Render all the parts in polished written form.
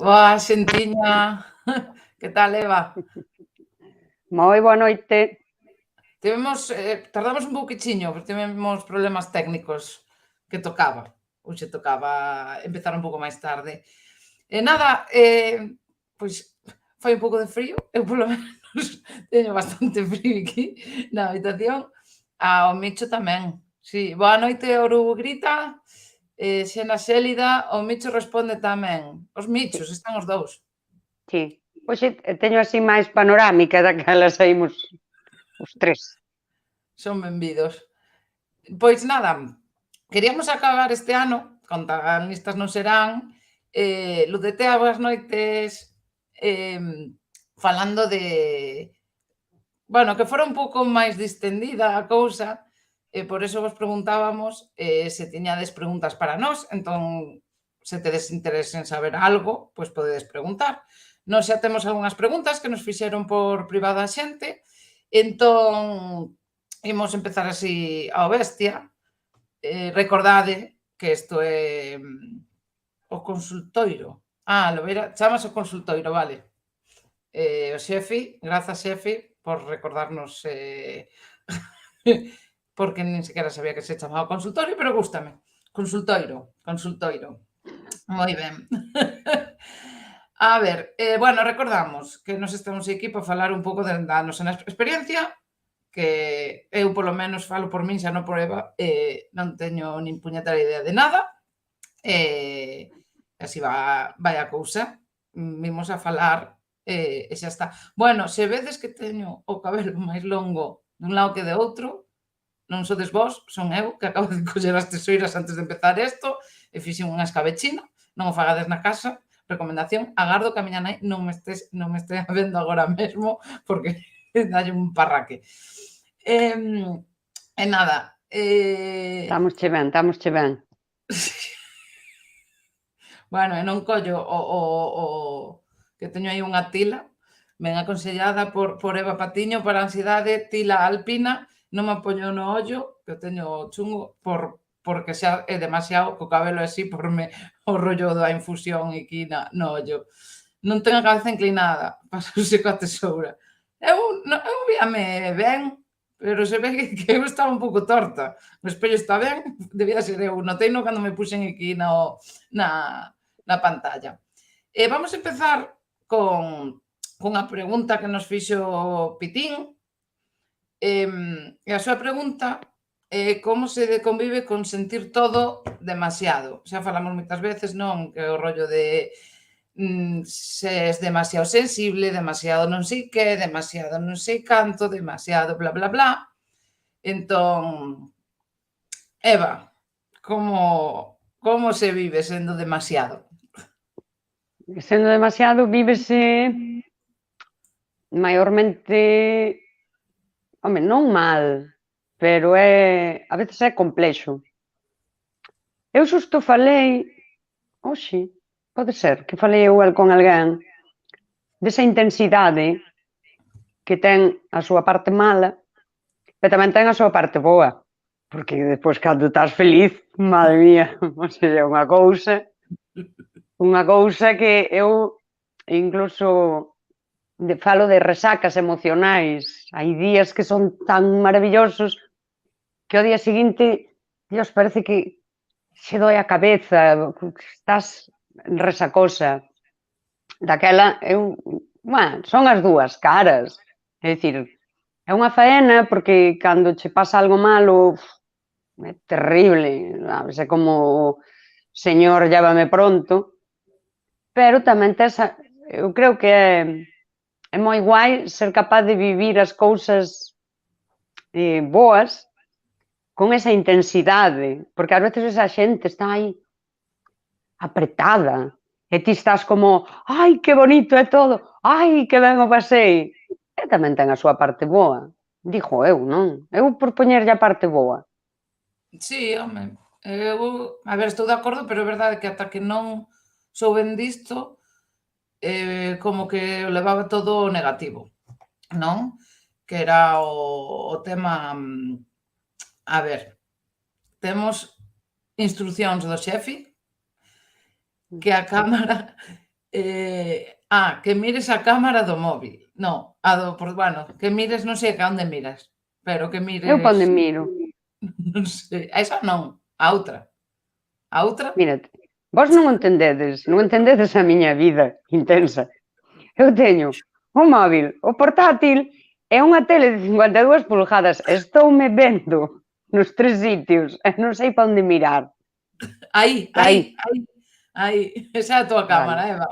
Boa, xentiña. Que tal, Eva? Moi boa noite. Tardamos un pouquichiño, porque tivemos problemas técnicos que tocaba. Hoxe tocaba empezar un pouco máis tarde. E nada, pois fai un pouco de frío, eu polo menos teño bastante frío aquí na habitación. O Micho tamén. Sí, boa noite, Oru grita, Xena xélida, o Micho responde tamén. Os Michos, están os dous. Sí. Hoxe teño así máis panorámica daquela saímos os tres. Son benvidos. Pois nada, queríamos acabar este ano, contaganistas non serán, Ludetea, boas noites, falando de, bueno, que fora un pouco máis distendida a cousa, e por eso vos preguntábamos se tiñades preguntas para nós, entón, se tedes interés en saber algo, pois podedes preguntar. Nós xa temos algunhas preguntas que nos fixeron por privado a xente, entón, imos empezar así ao bestia. Recordade que isto é o consultoiro. Lobeira, chamas o consultoiro, vale. O xefi, grazas xefi, por recordarnos porque nin sequera sabía que se chamaba consultorio, pero gústame. Consultoiro, consultoiro. Moi ben. A ver, bueno, recordamos que nos estamos aquí para falar un pouco da nosa experiencia, que eu polo menos falo por min, xa non por Eva, non teño nin puñetera idea de nada, así vai a cousa, vimos a falar e xa está. Bueno, se vedes que teño o cabelo máis longo dun lado que de outro, non sodes vos, son eu, que acabo de coller as tesoiras antes de empezar isto e fixen unha escabechina, non o fagades na casa, recomendación, agardo que a miña nai non me estea vendo agora mesmo, porque dalle un parraque. E nada, Estamos che ben. bueno, e non collo que teño aí unha tila ben aconsellada por Eva Patiño para a ansiedade, tila alpina, non me poño no ollo, que teño chungo porque xa é demasiado, co cabelo así, porme o rollo da infusión aquí no ollo. Non ten a cabeza inclinada, pasouse coa tesoura. Eu víame ben, pero se ve que eu estaba un pouco torta. O espello está ben, debía ser eu. Noteino cando me puxen aquí na pantalla. Vamos empezar cunha pregunta que nos fixo Pitín. E a súa pregunta é como se convive con sentir todo demasiado. Xa falamos moitas veces, non? Que o rollo de se es demasiado sensible, demasiado non sei que, demasiado non sei canto, demasiado bla bla bla. Entón, Eva, como se vive sendo demasiado? Sendo demasiado vívese maiormente, home, non mal, pero a veces é complexo. Eu xusto falei, hoxe, pode ser, que falei eu con alguén desa intensidade que ten a súa parte mala, pero tamén ten a súa parte boa, porque despois cando estás feliz, madre mía, ou seja, unha cousa que eu incluso falo de resacas emocionais, hai días que son tan maravillosos que ao día seguinte, Dios, parece que se doe a cabeza, estás resacosa. Daquela, son as dúas caras, é dicir, é unha faena porque cando che pasa algo malo é terrible, sabes? É como Señor, llévame pronto, pero tamén eu creo que é moi guai ser capaz de vivir as cousas boas con esa intensidade, porque ás veces esa xente está aí apretada e ti estás como, ai, que bonito é todo, ai, que ben o pasei. E tamén ten a súa parte boa, digo eu, non? Eu por poñerlle a parte boa. Sí, home, a ver, estou de acordo, pero é verdade que ata que non souben disto, como que o levaba todo negativo, non? Que era o tema, a ver, temos instrucións do xefe, que a cámara Que mires a cámara do móvil. Non, bueno, que mires, non sei a onde miras, pero que Eu pa onde mires, miro. non sei, a esa non, a outra. A outra, Mira, vos non entendedes a miña vida intensa. Eu teño un móvil, o portátil e unha tele de 52 pulgadas. Estoume vendo nos 3 sitios e non sei pa onde mirar. aí, Aí, aí, aí, aí, esa é a túa vale. cámara, Eva.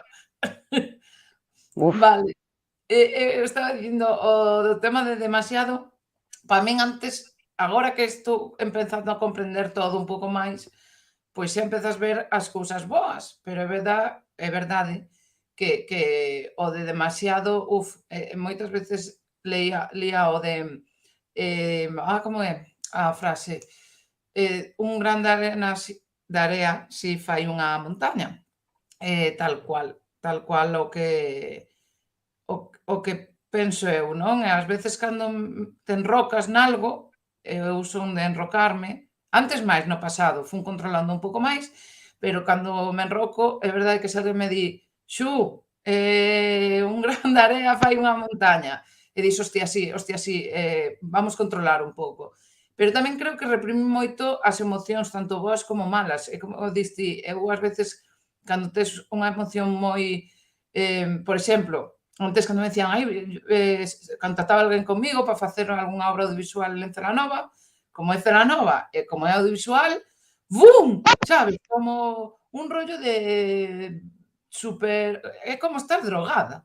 Uf, Vale. Eu estaba dicindo o do tema de demasiado, para min antes, agora que estou empezando a comprender todo un pouco máis, pois xa empezas a ver as cousas boas, pero é verdade que o de demasiado, moitas veces lía o de, como é a frase? Un gran de area si fai unha montaña. Tal cual o que penso eu, non? E ás veces cando te enrocas nalgo, eu son de enrocarme, antes máis no pasado, fun controlando un pouco máis, pero cando me enroco, é verdade que se alguén me di: "Xu, un gran de area fai unha montaña", e dis: hostia, sí, vamos controlar un pouco". Pero tamén creo que reprime moito as emocións, tanto boas como malas. E como dis ti, eu ás veces, cando tes unha emoción moi, por exemplo, antes cando me decían, contactaba alguén comigo para facer algunha obra audiovisual en Celanova, como é Celanova e como é audiovisual, bum, sabes, como un rollo de super, é como estar drogada.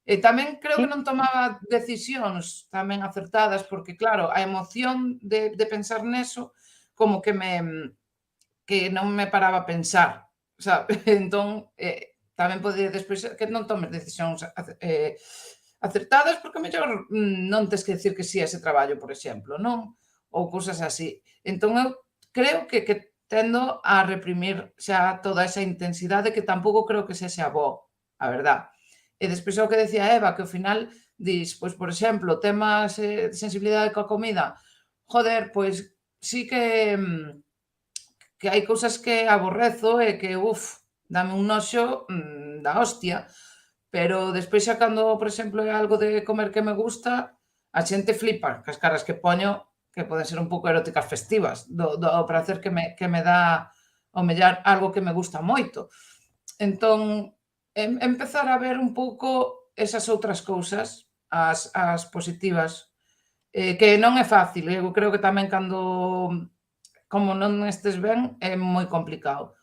E tamén creo que sí, non tomaba decisións tamén acertadas, porque claro, a emoción de pensar neso, como que non me paraba a pensar, sabe? Entón, tamén pode despois ser que non tomes decisións acertadas, porque mellor non tes que decir que si a ese traballo, por exemplo, non? Ou cousas así. Entón, eu creo que tendo a reprimir xa toda esa intensidade que tampouco creo que sexa bo, a verdad. E despois o que decía Eva, que ao final dis, pois, por exemplo, temas de sensibilidade coa comida, joder, pois sí que hai cousas que aborrezo e que, dame un noxo da hostia, pero despois xa cando, por exemplo, é algo de comer que me gusta, a xente flipa cas caras que poño, que poden ser un pouco eróticas festivas, do pracer que me dá ao mellar algo que me gusta moito. Entón, empezar a ver un pouco esas outras cousas, as positivas, que non é fácil, eu creo que tamén cando como non estes ben é moi complicado,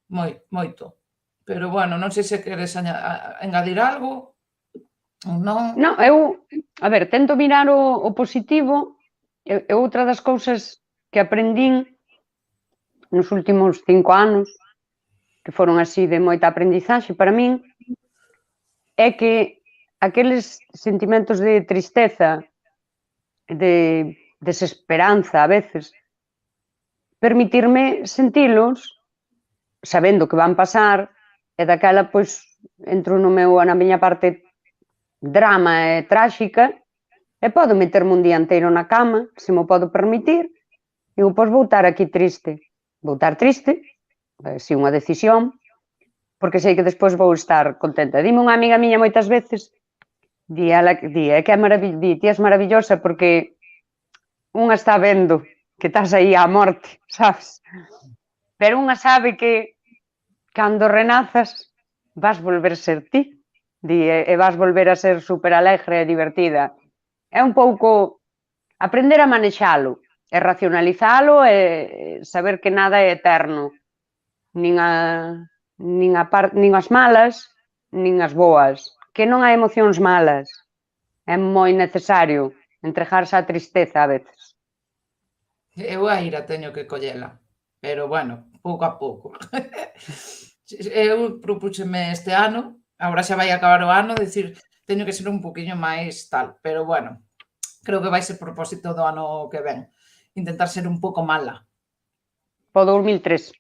moito. Pero bueno, non sei se queres engadir algo ou non. non, a ver, tento mirar o positivo e outra das cousas que aprendín nos últimos 5 anos, que foron así de moita aprendizaxe para min, é que aqueles sentimentos de tristeza, de desesperanza a veces, permitirme sentilos sabendo que van pasar e daquela, pois, entro na miña parte drama e tráxica e podo meterme un día inteiro na cama, se mo podo permitir, e pois vou estar aquí triste. Vou estar triste, si unha decisión, porque sei que despois vou estar contenta. Dime unha amiga miña moitas veces, é que ti és maravillosa porque unha está vendo que estás aí á morte, sabes? Pero unha sabe que cando renazas vas volver ser ti, e vas volver a ser super alegre e divertida. É un pouco aprender a manexalo, e racionalizalo e saber que nada é eterno, nin as malas, nin as boas, que non hai emocións malas. É moi necesario entregarse á tristeza a veces. Eu a ira teño que collela, pero bueno, pouco a pouco. Eu propúxeme este ano, agora xa vai acabar o ano, dicir, teño que ser un poquinho máis tal, pero bueno, creo que vai ser propósito do ano que ven, intentar ser un pouco mala. Po 2003.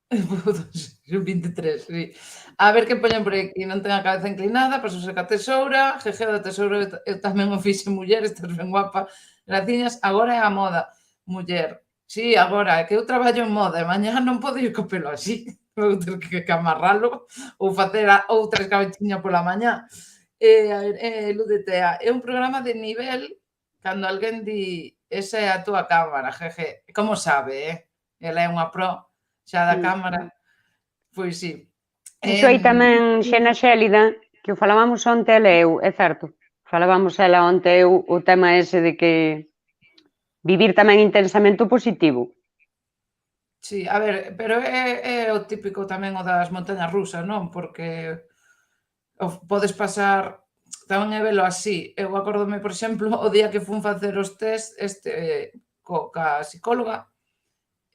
23, sí. A ver que poñen por aquí, non ten a cabeza inclinada, paso seca a tesoura, jeje da tesoura, eu tamén o fixe muller, estás ben guapa, graciñas, agora é a moda, muller. Sí, agora, é que eu traballo en moda e mañá non podo ir co pelo así. vou ter que amarralo ou facer outra escabechiña pola mañá. A ver, Ludetea, é un programa de nivel cando alguén di esa é a túa cámara, jeje. Como sabe, Ela é unha pro xa da cámara. Pois sí. Iso aí tamén, Xena Xélida, que o falábamos onte ela e eu, é certo. Falábamos ela onte eu o tema ese de que vivir tamén intensamente o positivo. Sí, a ver, pero é o típico tamén o das montañas rusas, non? Porque podes pasar tamén é velo así. Eu acórdome, por exemplo, o día que fun facer os test ca psicóloga,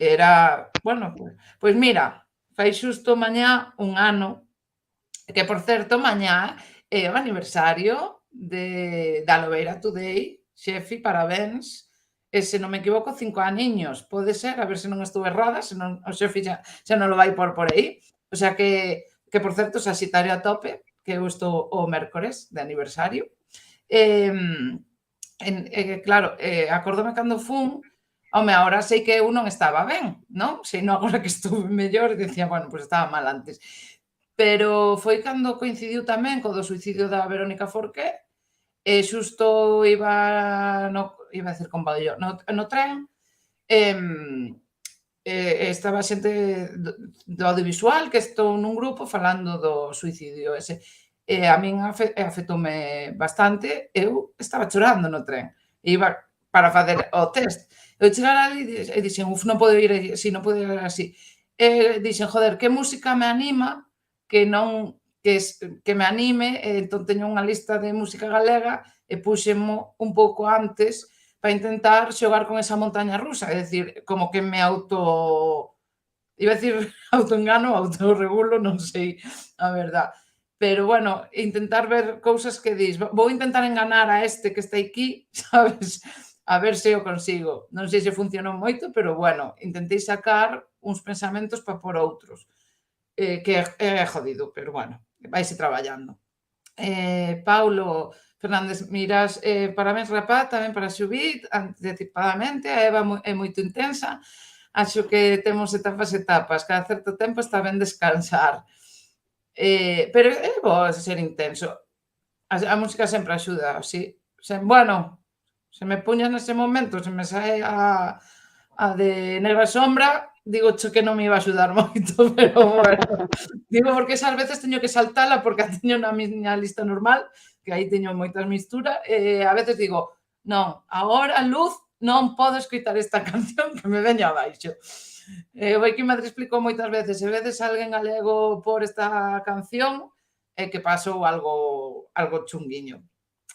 era, bueno, pois mira, fai xusto mañá un ano, que por certo, mañá é o aniversario da Lobeira Today. Xefi, parabéns. E se non me equivoco, 5 aniños. Pode ser, a ver se non estou errada, se non o xefi xa non lo vai por aí. O sea que por certo, Saxitario a tope, que eu estou o mércores de aniversario. Claro, acórdome cando fun, home, agora sei que eu non estaba ben, non? Sei non agora que estuve mellor e dicía, bueno, pois estaba mal antes. Pero foi cando coincidiu tamén co do suicidio da Verónica Forqué, e xusto iba a decir con Badallo, no tren, estaba xente do audiovisual que estou nun grupo falando do suicidio ese. E a min afectoume bastante, eu estaba chorando no tren, iba para facer o test. Eu chegar ali e dixen, non podo ir así, non podo ir así. Dixen, joder, que música me anima que non que me anime, entón teño unha lista de música galega e puxemo un pouco antes para intentar xogar con esa montaña rusa, é dicir, como que me iba a decir autoengano, autorregulo, non sei a verdad. Pero, bueno, intentar ver cousas que dis, vou intentar enganar a este que está aquí, sabes? A ver se o consigo. Non sei se funcionou moito, pero, bueno, intentei sacar uns pensamentos para por outros. Que é jodido, pero, bueno, vaise traballando. Paulo Fernández Miras, parabéns, rapaz, tamén para Xubit, anticipadamente, a Eva é moito intensa, acho que temos etapas, cada certo tempo está ben descansar. Pero é bo ser intenso. A música sempre axuda, así. Bueno, se me puñas nese momento, se me sae a de Negra Sombra, digo que non me iba a axudar moito, pero bueno. Digo porque esas veces teño que saltala porque a teño na miña lista normal, que aí teño moitas misturas, e a veces digo, non, agora, luz, non podo escoitar esta canción que me veña abaixo. O Aquí Madrid explicou moitas veces, se vedes alguén galego por esta canción, é que pasou algo chunguiño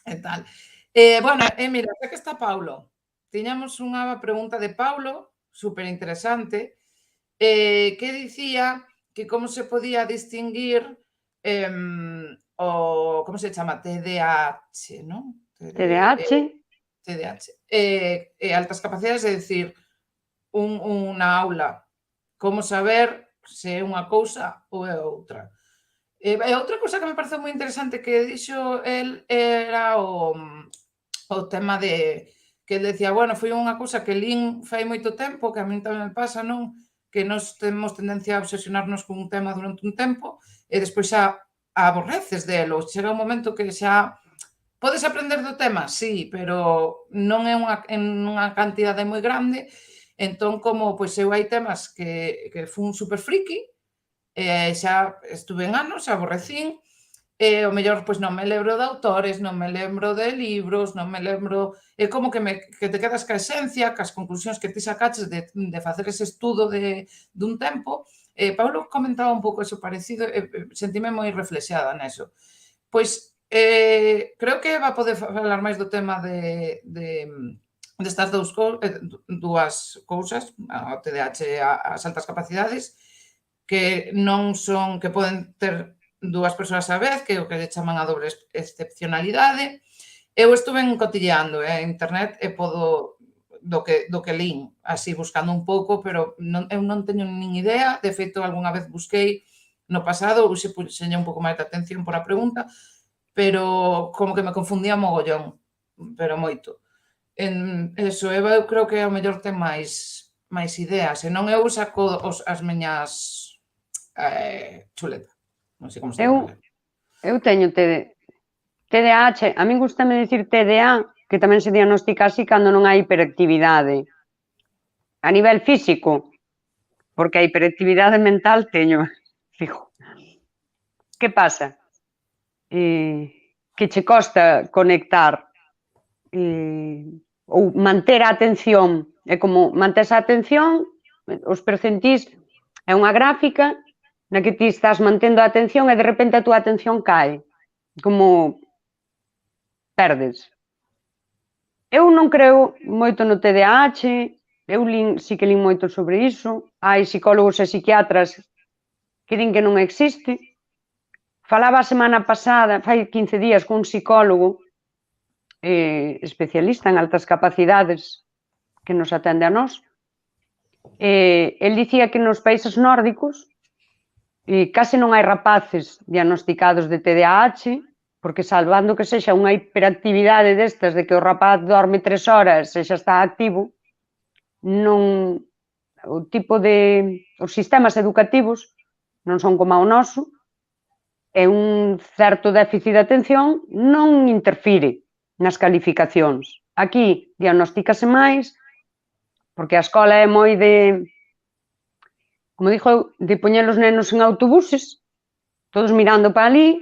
e tal. Bueno, mira, xa que está Paulo, tiñamos unha pregunta de Paulo, superinteresante, que dicía que como se podía distinguir como se chama? TDAH, non? TDAH, TDAH. Altas capacidades, é dicir, unha aula, como saber se é unha cousa ou é outra. E outra cousa que me pareceu moi interesante que dixo el era o tema de que el decía, bueno, foi unha cousa que lín fai moito tempo, que a min tamén me pasa, non? Que nós temos tendencia a obsesionarnos con un tema durante un tempo e despois xa aborreces delo. Chega un momento que xa podes aprender do tema, sí, pero non é unha cantidade moi grande. Entón, como pois eu hai temas que fun super friki, xa estuve en anos, aborrecín, o mellor, pois non me lembro de autores, non me lembro de libros, non me lembro... É como que te quedas ca esencia, cas conclusións que ti sacaches de facer ese estudo dun tempo. Paulo comentaba un pouco eso parecido, sentime moi reflexada neso. Pois, creo que va poder falar máis do tema destas dúas cousas, o TDAH e as altas capacidades, que non son, que poden ter dúas persoas á vez, que é o que lle chaman a doble excepcionalidade. Eu estuve cotilleando en internet e podo do que lín, así buscando un pouco, pero eu non teño nin idea. De feito, algunha vez busquei no pasado, ou se puxeña un pouco máis de atención por a pregunta, pero como que me confundía mogollón, pero moito. Eso, Eva, eu creo que ao mellor ten máis ideas, e non eu saco as miñas chuleta. Non sei como se llama. Eu teño TDAH, a min gustame dicir TDA, que tamén se diagnostica así cando non hai hiperactividade. A nivel físico, porque a hiperactividade mental teño, fijo. Que pasa? Que che costa conectar ou manter a atención. É como mantes a atención, os percentís é unha gráfica na que ti estás mantendo a atención e de repente a túa atención cae. Como perdes. Eu non creo moito no TDAH, eu sí que lin moito sobre iso, hai psicólogos e psiquiatras que din que non existe. Falaba a semana pasada, fai 15 días, cun psicólogo especialista en altas capacidades que nos atende a nós. El dicía que nos países nórdicos case non hai rapaces diagnosticados de TDAH, porque salvando que sexa unha hiperactividade destas de que o rapaz dorme 3 horas e xa está activo, non, o tipo de, os sistemas educativos non son como o noso, e un certo déficit de atención non interfire nas calificacións. Aquí diagnostícase máis, porque a escola é moi de, como dixo eu, de poñer os nenos en autobuses, todos mirando para ali,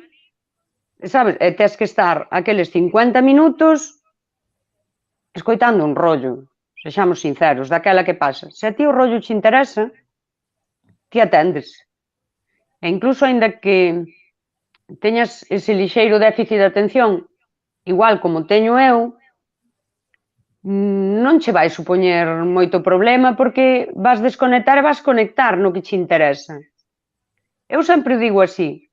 sabes, e tes que estar aqueles 50 minutos escoitando un rollo, sexamos sinceros, daquela que pasa. Se a ti o rollo te interesa, ti atendes. E incluso, aínda que teñas ese lixeiro déficit de atención, igual como teño eu, non che vai supoñer moito problema porque vas desconectar e vas conectar no que che interesa. Eu sempre digo así,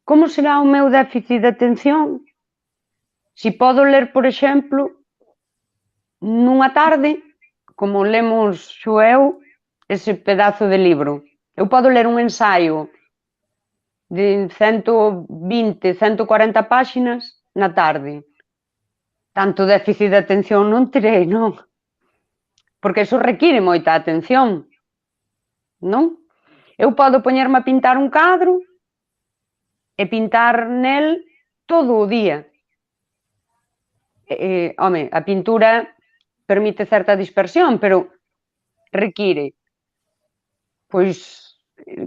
como será o meu déficit de atención se podo ler, por exemplo, nunha tarde, como lemos xo eu, ese pedazo de libro. Eu podo ler un ensaio de 120, 140 páxinas na tarde. Tanto déficit de atención non terei, non? Porque iso require moita atención, non? Eu podo poñerme a pintar un cadro e pintar nel todo o día. Home, a pintura permite certa dispersión, pero require. Pois,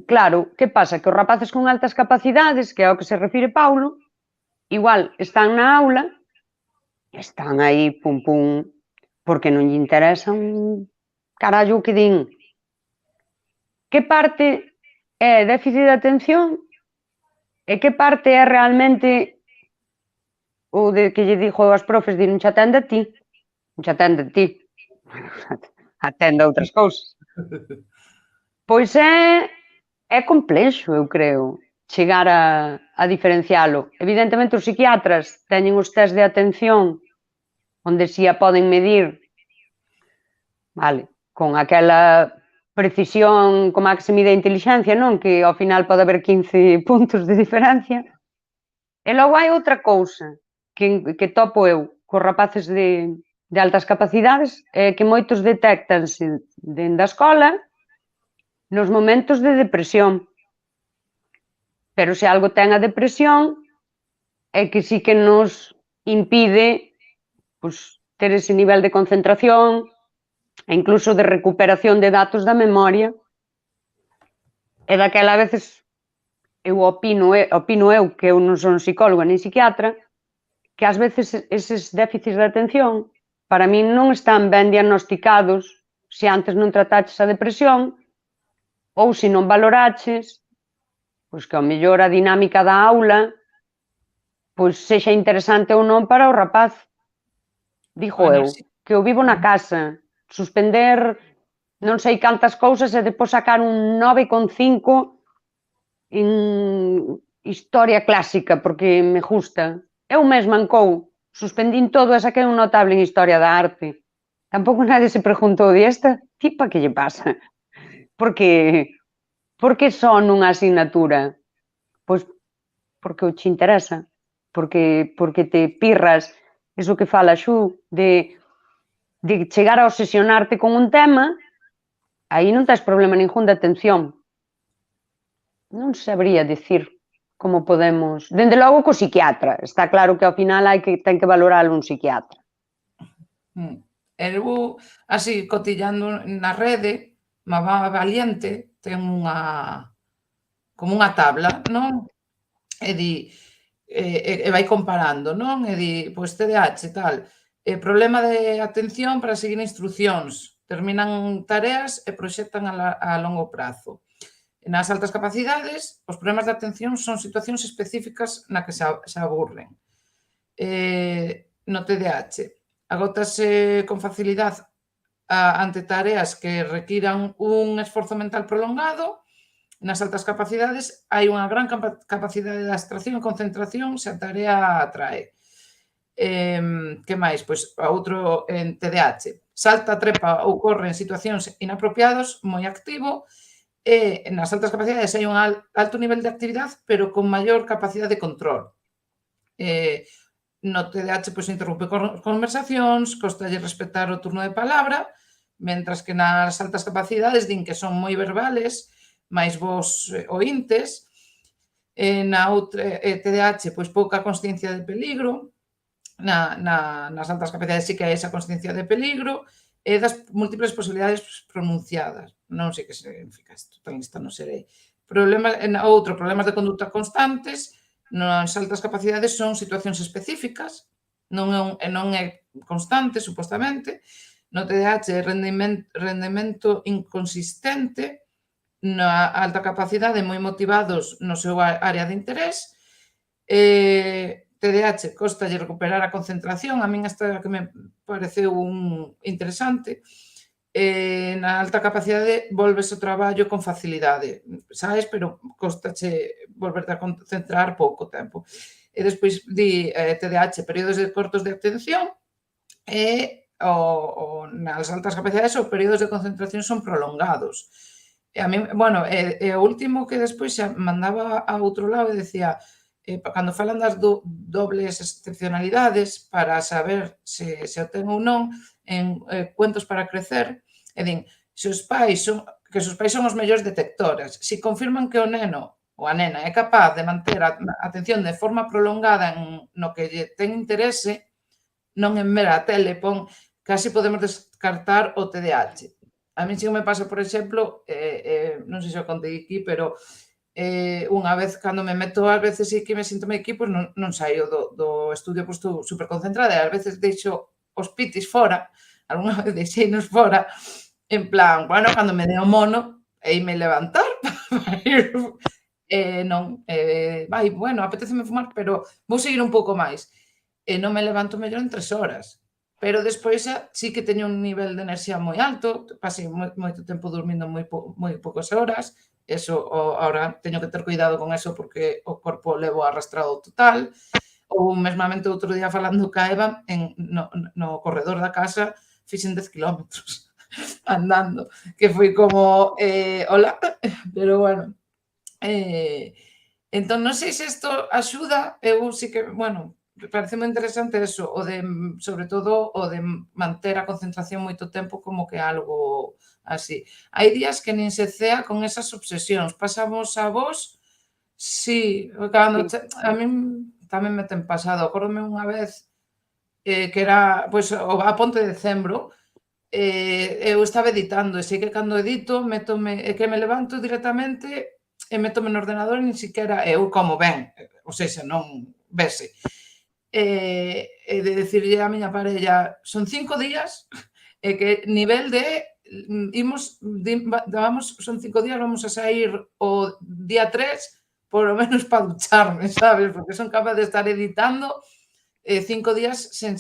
claro, que pasa? Que os rapaces con altas capacidades, que é ao que se refire Paulo, igual están na aula, están aí, pum, pum, porque non lle interesa un carallo que din. Que parte é déficit de atención e que parte é realmente o de que lle dixo aos profes de non che atende a ti, non che atende a ti, atende a outras cousas. Pois é complexo, eu creo, chegar a diferencialo. Evidentemente, os psiquiatras teñen os test de atención onde si a poden medir, vale, con aquela precisión como a que se mide a intelixencia, non? Que ao final pode haber 15 puntos de diferencia. E logo hai outra cousa que topo eu cos rapaces de altas capacidades, é que moitos detectanse dentro da escola nos momentos de depresión. Pero se algo ten a depresión é que sí que nos impide pues, ter ese nivel de concentración e incluso de recuperación de datos da memoria. E daquela a veces eu opino eu, que eu non son psicóloga nem psiquiatra, que ás veces eses déficits de atención para min non están ben diagnosticados se antes non trataches a depresión ou se non valoraches pois que ao mellor a dinámica da aula pois sexa interesante ou non para o rapaz. Dixo eu, que eu vivo na casa, suspender non sei cantas cousas e depois sacar un 9,5 en historia clásica porque me gusta. Eu mesma encou, suspendín todo e saquei un notable en historia da arte. Tampouco nadie se preguntou de esta tipa que lle pasa. Porque só nunha asignatura? Pois porque o che interesa, porque te pirras, iso que fala Xu, de chegar a obsesionarte con un tema, aí non tes problema ningún de atención. non sabría dicir como podemos... Dende logo co psiquiatra. Está claro que ao final ten que valoralo un psiquiatra. Eu, así, cotillando na rede, Mamá Valiente ten como unha tabla, non? E di, e vai comparando, non? E di, pois TDAH, tal, problema de atención para seguir instruccións, terminan tareas e proxectan a longo prazo. Nas altas capacidades, os problemas de atención son situacións específicas na que se aburren. No TDAH, agótase con facilidade ante tareas que requiran un esforzo mental prolongado. Nas altas capacidades hai unha gran capacidade de abstracción e concentración se a tarea atrae. Que máis? Pois outro en TDAH. Salta, trepa ou corre en situacións inapropiadas, moi activo, e nas altas capacidades hai un alto nivel de actividade, pero con maior capacidade de control. No TDAH, pois, interrompe conversacións, costalle respetar o turno de palabra, mentras que nas altas capacidades din que son moi verbales, máis vos oíntes. Na outra TDAH, pois, pouca consciencia de peligro. Nas altas capacidades sí que hai esa consciencia de peligro e das múltiples posibilidades pronunciadas. Non sei que significa isto, tan lista non serei. Problemas de conduta constantes. Nas altas capacidades son situacións específicas, non é constante, supostamente. No TDAH, rendemento inconsistente. Na alta capacidade, moi motivados no seu área de interés. TDAH, costalle recuperar a concentración. A min esta que me pareceu interesante. Na alta capacidade volves ao traballo con facilidade, sabes, pero costache volverte a concentrar pouco tempo. E despois di TDAH, períodos cortos de atención, e nas altas capacidades os períodos de concentración son prolongados. E a mí, bueno, o último que despois xa mandaba a outro lado e decía, cando falan das dobles excepcionalidades para saber se o ten ou non, en Cuentos para crecer, e din, se os pais son os mellores detectores, se confirman que o neno ou a nena é capaz de manter a atención de forma prolongada no que lle ten interese, non en ver a tele, casi podemos descartar o TDAH. A mí si me pasa, por exemplo, non sei se o contei aquí, pero unha vez cando me meto, ás veces sí que me sinto aquí, pois non saio do estudio, pois estou super concentrada, e ás veces deixo os pitis fora, algunha vez deixeinos fora, en plan, bueno, cando me dé o mono, eime levantar, non, vai, bueno, apetéceme fumar, pero vou seguir un pouco máis. E non me levanto mellor en 3 horas. Pero despois sí que teño un nivel de enerxía moi alto, pasei moito tempo dormindo moi poucas horas, eso, ahora teño que ter cuidado con eso porque o corpo levo arrastrado total. Ou mesmamente outro día falando ca Eva, no corredor da casa, fixen 10 kilómetros andando, que foi como, hola, pero bueno. Entón, non sei se isto axuda, eu sí que, bueno, parece moi interesante eso, sobre todo, o de manter a concentración moito tempo como que algo así. Hai días que nin se cea con esas obsesións. Pasamos a vos? Sí, cando a min tamén me ten pasado. Acórdome unha vez que era, pois, a ponte de decembro, eu estaba editando, e sei que cando edito, que me levanto directamente e métome no ordenador e nin siquiera eu como ben, ou seja, non vese. E de dicirlle a miña parella, son 5 días, e que nivel de son 5 días, vamos a sair o día 3, polo menos para ducharme, sabes? Porque son capaz de estar editando 5 días sen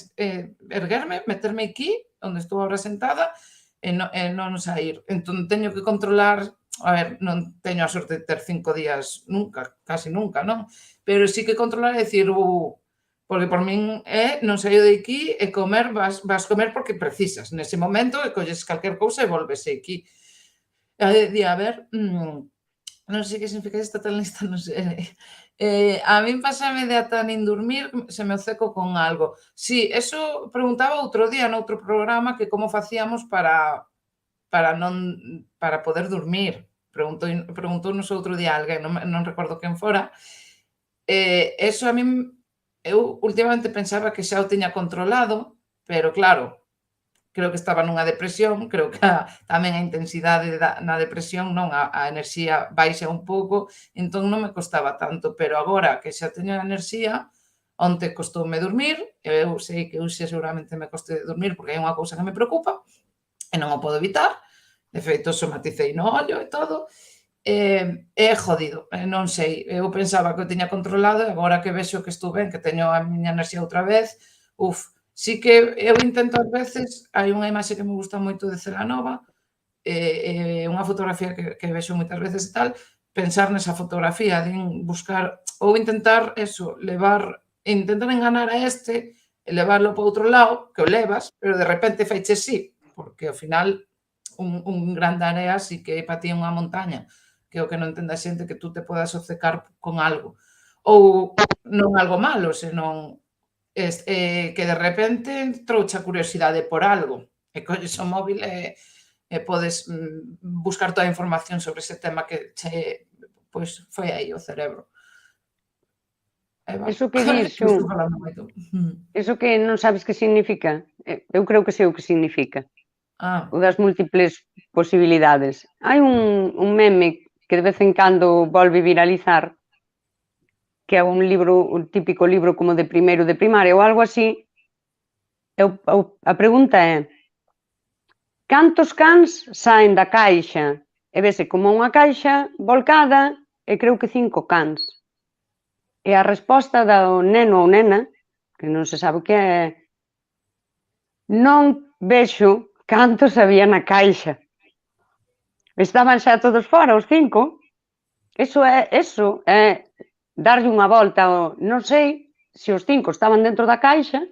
erguerme, meterme aquí, onde estou agora sentada, e non sair. Entón, teño que controlar, a ver, non teño a sorte de ter 5 días nunca, casi nunca, non? Pero sí que controlar e dicir, porque por min non saio de aquí e comer, vas comer porque precisas nese momento e colles calquer cousa e volves aquí. A ver, non sei que significa isto tan lista, non sei. A min pásame de ata nin dormir, se me obceco con algo. Sí, eso preguntaba outro día noutro programa que como facíamos para poder dormir, preguntounos outro día alguén, non recordo quen fora, eso a min, eu últimamente pensaba que xa o tiña controlado, pero claro, creo que estaba nunha depresión, creo que tamén a intensidade na depresión, non, a enerxía baixa un pouco, entón non me costaba tanto, pero agora que xa teño a enerxía, onte costoume dormir, eu sei que hoxe seguramente me coste dormir porque hai unha cousa que me preocupa e non o podo evitar, de feito somaticei no ollo e todo, é jodido, non sei, eu pensaba que o tiña controlado e agora que vexo que estou ben, que teño a miña enerxía outra vez, sí que eu intento ás veces, hai unha imaxe que me gusta moito de Celanova, unha fotografía que vexo moitas veces e tal, pensar nesa fotografía, buscar ou intentar intentar enganar a este e levarlo para outro lado, que o levas, pero de repente feiches sí, porque ao final un gran de area sí que para ti é unha montaña, que é o que non entende a xente, que tú te podas obcecar con algo. Ou non algo malo, senón que de repente trouche a curiosidade por algo e colles o móvil e podes buscar toda a información sobre ese tema que pois foi aí o cerebro. Eso que dis, Xun, eso que non sabes que significa, eu creo que sei o que significa. O das múltiples posibilidades. Hai un meme que de vez en cando volve viralizar, que é un típico libro como de primeiro de primaria ou algo así. A pregunta é: cantos cans saen da caixa? E vese como unha caixa volcada e creo que 5 cans. E a resposta do neno ou nena, que non se sabe o que é: non vexo cantos había na caixa. Estaban xa todos fora, os 5. Eso é darlle unha volta. Non sei se os 5 estaban dentro da caixa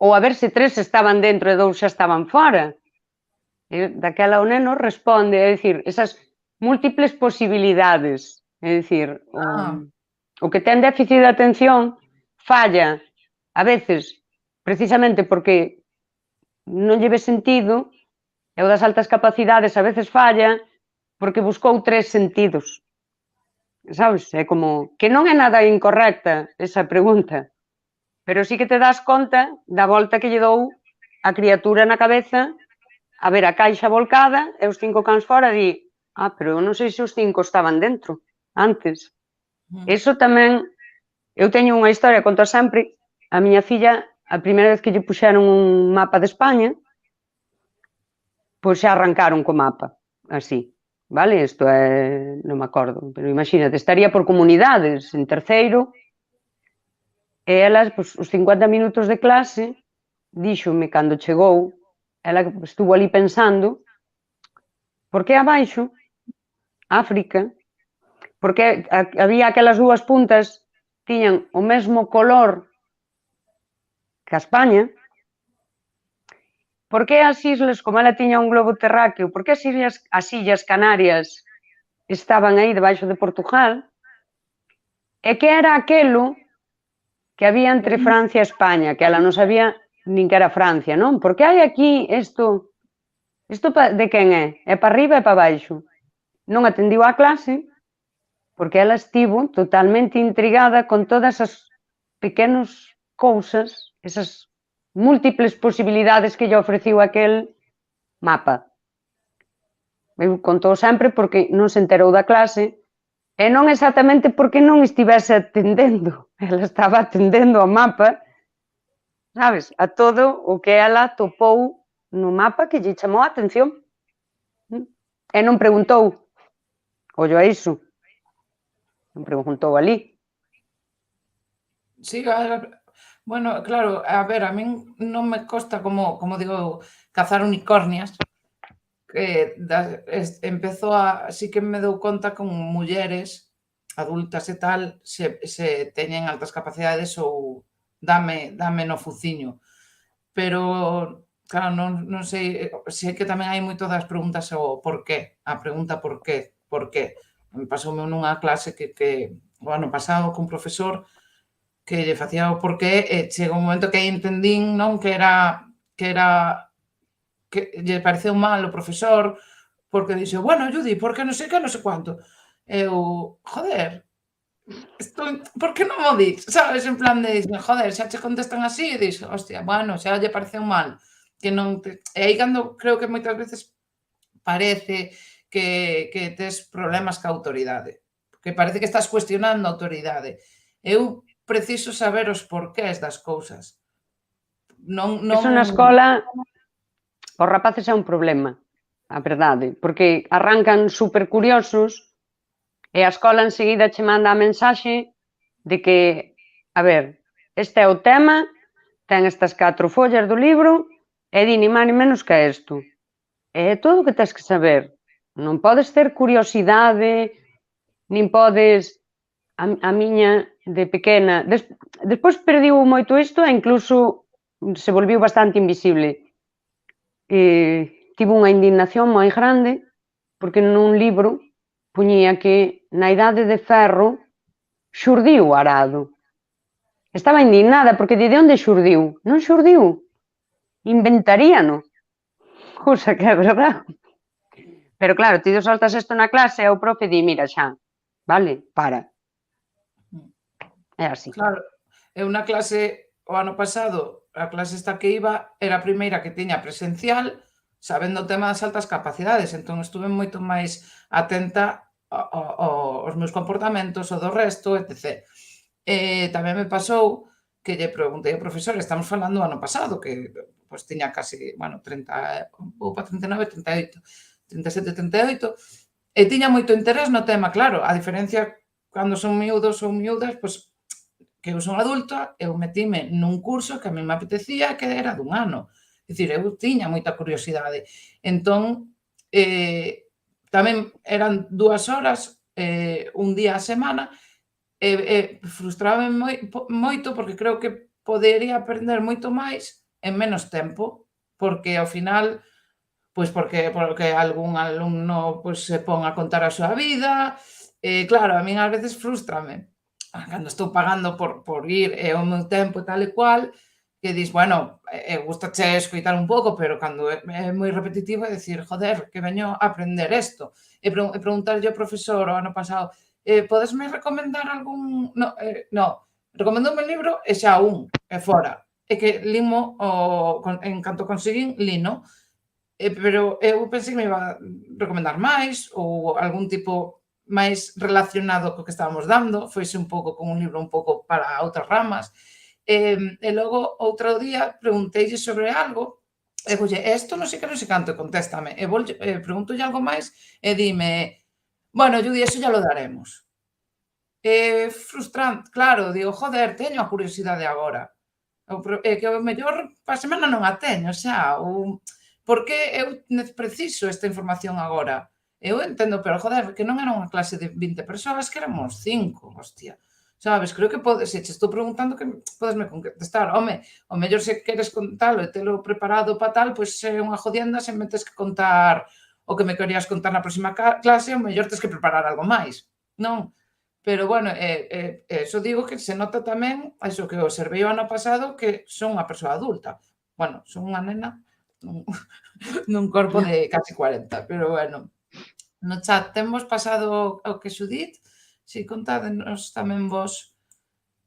ou a ver se 3 estaban dentro e 2 xa estaban fora. E daquela o neno responde, é dicir, esas múltiples posibilidades. É dicir, o que ten déficit de atención falla a veces precisamente porque non lle ve sentido, e o das altas capacidades a veces falla porque buscou 3 sentidos. Sabes? É como que non é nada incorrecta esa pregunta, pero sí que te das conta da volta que lle dou a criatura na cabeza a ver a caixa volcada e os 5 cans fora e di: pero eu non sei se os 5 estaban dentro antes. Eso tamén, eu teño unha historia, conto sempre, a miña filla, a primeira vez que lle puxeron un mapa de España, pois xa arrancaron co mapa, así, vale? Isto é, non me acordo, pero imagínate, estaría por comunidades, en terceiro, e elas, pois, os 50 minutos de clase, díxome, cando chegou, ela estuvo ali pensando, por que abaixo, África, porque había aquelas dúas puntas, tiñan o mesmo color que a España. Por que as islas, como ela tiña un globo terráqueo, por que as illas Canarias estaban aí debaixo de Portugal? E que era aquelo que había entre Francia e España, que ela non sabía nin que era Francia, non? Porque hai aquí isto de quen é? É para arriba e para baixo. Non atendiu á clase porque ela estivo totalmente intrigada con todas as pequenas cousas, esas múltiples posibilidades que lle ofreciu aquel mapa. Eu contou sempre porque non se enterou da clase e non exactamente porque non estivese atendendo. Ela estaba atendendo ao mapa, sabes, a todo o que ela topou no mapa que lle chamou a atención. E non preguntou, ollo a iso, non preguntou ali. Sí, bueno, claro, a ver, a min non me costa, como digo, cazar unicornias, sí que me dou conta con mulleres adultas e tal, se teñen altas capacidades ou dame no fuciño. Pero, claro, non sei que tamén hai moito das preguntas o por qué, a pregunta por qué. Me pasoume nunha clase que o ano pasado cun profesor que lle facía o porqué e chegou un momento que aí entendín, non, que lle pareceu mal o profesor porque dixe, bueno, Judy, por que non sei que, non sei cuánto. Eu, joder, por que non mo dis? Sabes, en plan de, joder, xa che contestan así, e dis, hostia, bueno, xa lle pareceu mal, que non te... E aí cando creo que moitas veces parece que tes problemas ca autoridade, que parece que estás cuestionando a autoridade. Eu preciso saber os porqués das cousas. Non... Iso na escola, os rapaces é un problema, a verdade, porque arrancan super curiosos e a escola enseguida che manda a mensaxe de que, a ver, este é o tema, ten estas 4 follas do libro e di ni máis ni menos que isto. É todo o que tens que saber. Non podes ter curiosidade, nin podes... A miña de pequena... Despois perdiu moito isto e incluso se volviu bastante invisible. Tivo unha indignación moi grande porque nun libro puñía que na idade de ferro xurdiu o arado. Estaba indignada porque de onde xurdiu? Non xurdiu. Inventaríano. Cousa que é verdade. Pero claro, ti soltas isto na clase e o profe di, mira xa, vale, para. É así. Claro, eu na clase o ano pasado, a clase esta que iba, era a primeira que tiña presencial, sabendo o tema das altas capacidades, entón estuve moito máis atenta aos meus comportamentos, o do resto, etc. Tamén me pasou que lle preguntei ao profesor, estamos falando do ano pasado, que pois tiña casi, bueno, 30, ou para 39, 38, 37, 38, e tiña moito interés no tema, claro, a diferencia cando son miúdos ou miúdas, pois que eu son adulta, eu metime nun curso que a mí me apetecía que era dun ano. É dicir, eu tiña moita curiosidade. Entón, tamén eran 2 horas, un día a semana, frustrábame moito porque creo que podería aprender moito máis en menos tempo, porque ao final, pois porque algún alumno pois se pon a contar a súa vida, claro, a min ás veces frústrame cando estou pagando por ir e o meu tempo tal e cual, que dis, bueno, gustache escoitar un pouco, pero cando é moi repetitivo é dicir, joder, que veño a aprender isto. E preguntarlle ao profesor o ano pasado, podesme recomendar algún... No, recomendoume un libro e xa un, e fora. E que limo, en canto conseguín, lino. Pero eu pensei que me iba a recomendar máis ou algún tipo máis relacionado co que estábamos dando, foise un pouco con un libro un pouco para outras ramas. E logo, outro día, pregunteille sobre algo, e golle, isto non sei que non sei canto, e contéstame. E preguntolle algo máis, e dime, bueno, Judy, eso ya lo daremos. Frustrante, claro, digo, joder, teño a curiosidade agora. É que o mellor para a semana non a teño, xa, ou... Porque eu preciso esta información agora. Eu entendo, pero, joder, que non era unha clase de 20 persoas, que éramos 5, hostia. Sabes, creo que se che estou preguntando que podesme contestar. Home, o mellor se queres contalo e telo preparado para tal, pois é unha jodienda se me tes que contar o que me querías contar na próxima clase, o mellor tes que preparar algo máis. Non? Pero, bueno, eso digo que se nota tamén, eso que observei o ano pasado, que son unha persoa adulta. Bueno, son unha nena nun corpo de casi 40, pero, bueno. No chat temos pasado o que Xudit, si contádenos tamén vos.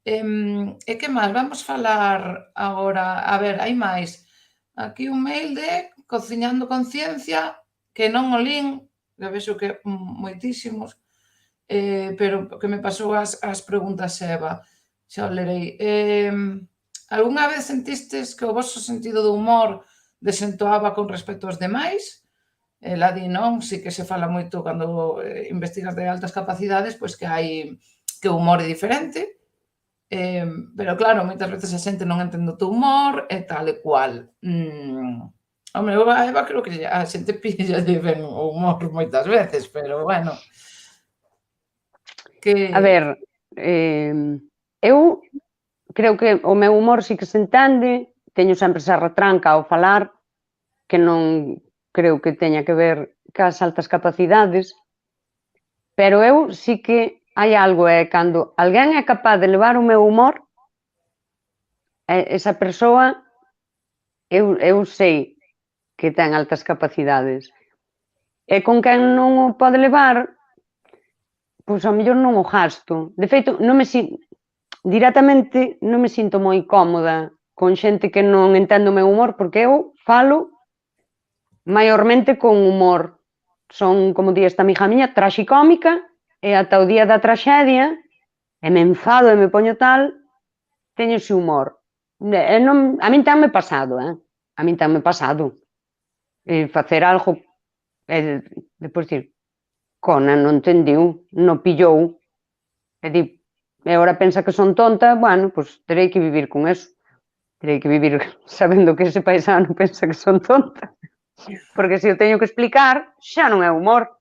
E que máis? Vamos falar agora, a ver, hai máis. Aquí un mail de Cociñando con Ciencia, que non o lín, que vexo que moitísimos, pero que me pasou as preguntas Eva, xa o lerei. Algúnha vez sentistes que o vosso sentido do humor desentoaba con respecto aos demais? Ela di, non, si que se fala moito cando investigas de altas capacidades, pois que hai que o humor é diferente, pero claro, moitas veces a xente non entende o teu humor e tal e cual. Home, a Eva creo que a xente pilla de ben o humor moitas veces, pero bueno. A ver, eu creo que o meu humor sí que se entende, teño sempre esa retranca ao falar, que non creo que teña que ver cas altas capacidades, pero eu sí que hai algo, cando alguén é capaz de levar o meu humor, esa persoa, eu sei que ten altas capacidades. E con quen non o pode levar, pois ao mellor non o gasto. De feito, directamente non me sinto moi cómoda con xente que non entende o meu humor, porque eu falo maiormente con humor. Son, como di esta amiga miña, traxicómica, e ata o día da traxedia, e me enfado e me poño tal, teño ese humor. A min tenme pasado, a min tenme pasado. Facer algo e depois dir, Conan non entendiu, non pillou, e agora pensa que son tonta, bueno, pois terei que vivir con eso. Terei que vivir sabendo que ese paisano pensa que son tonta. Porque se o teño que explicar, xa non é humor.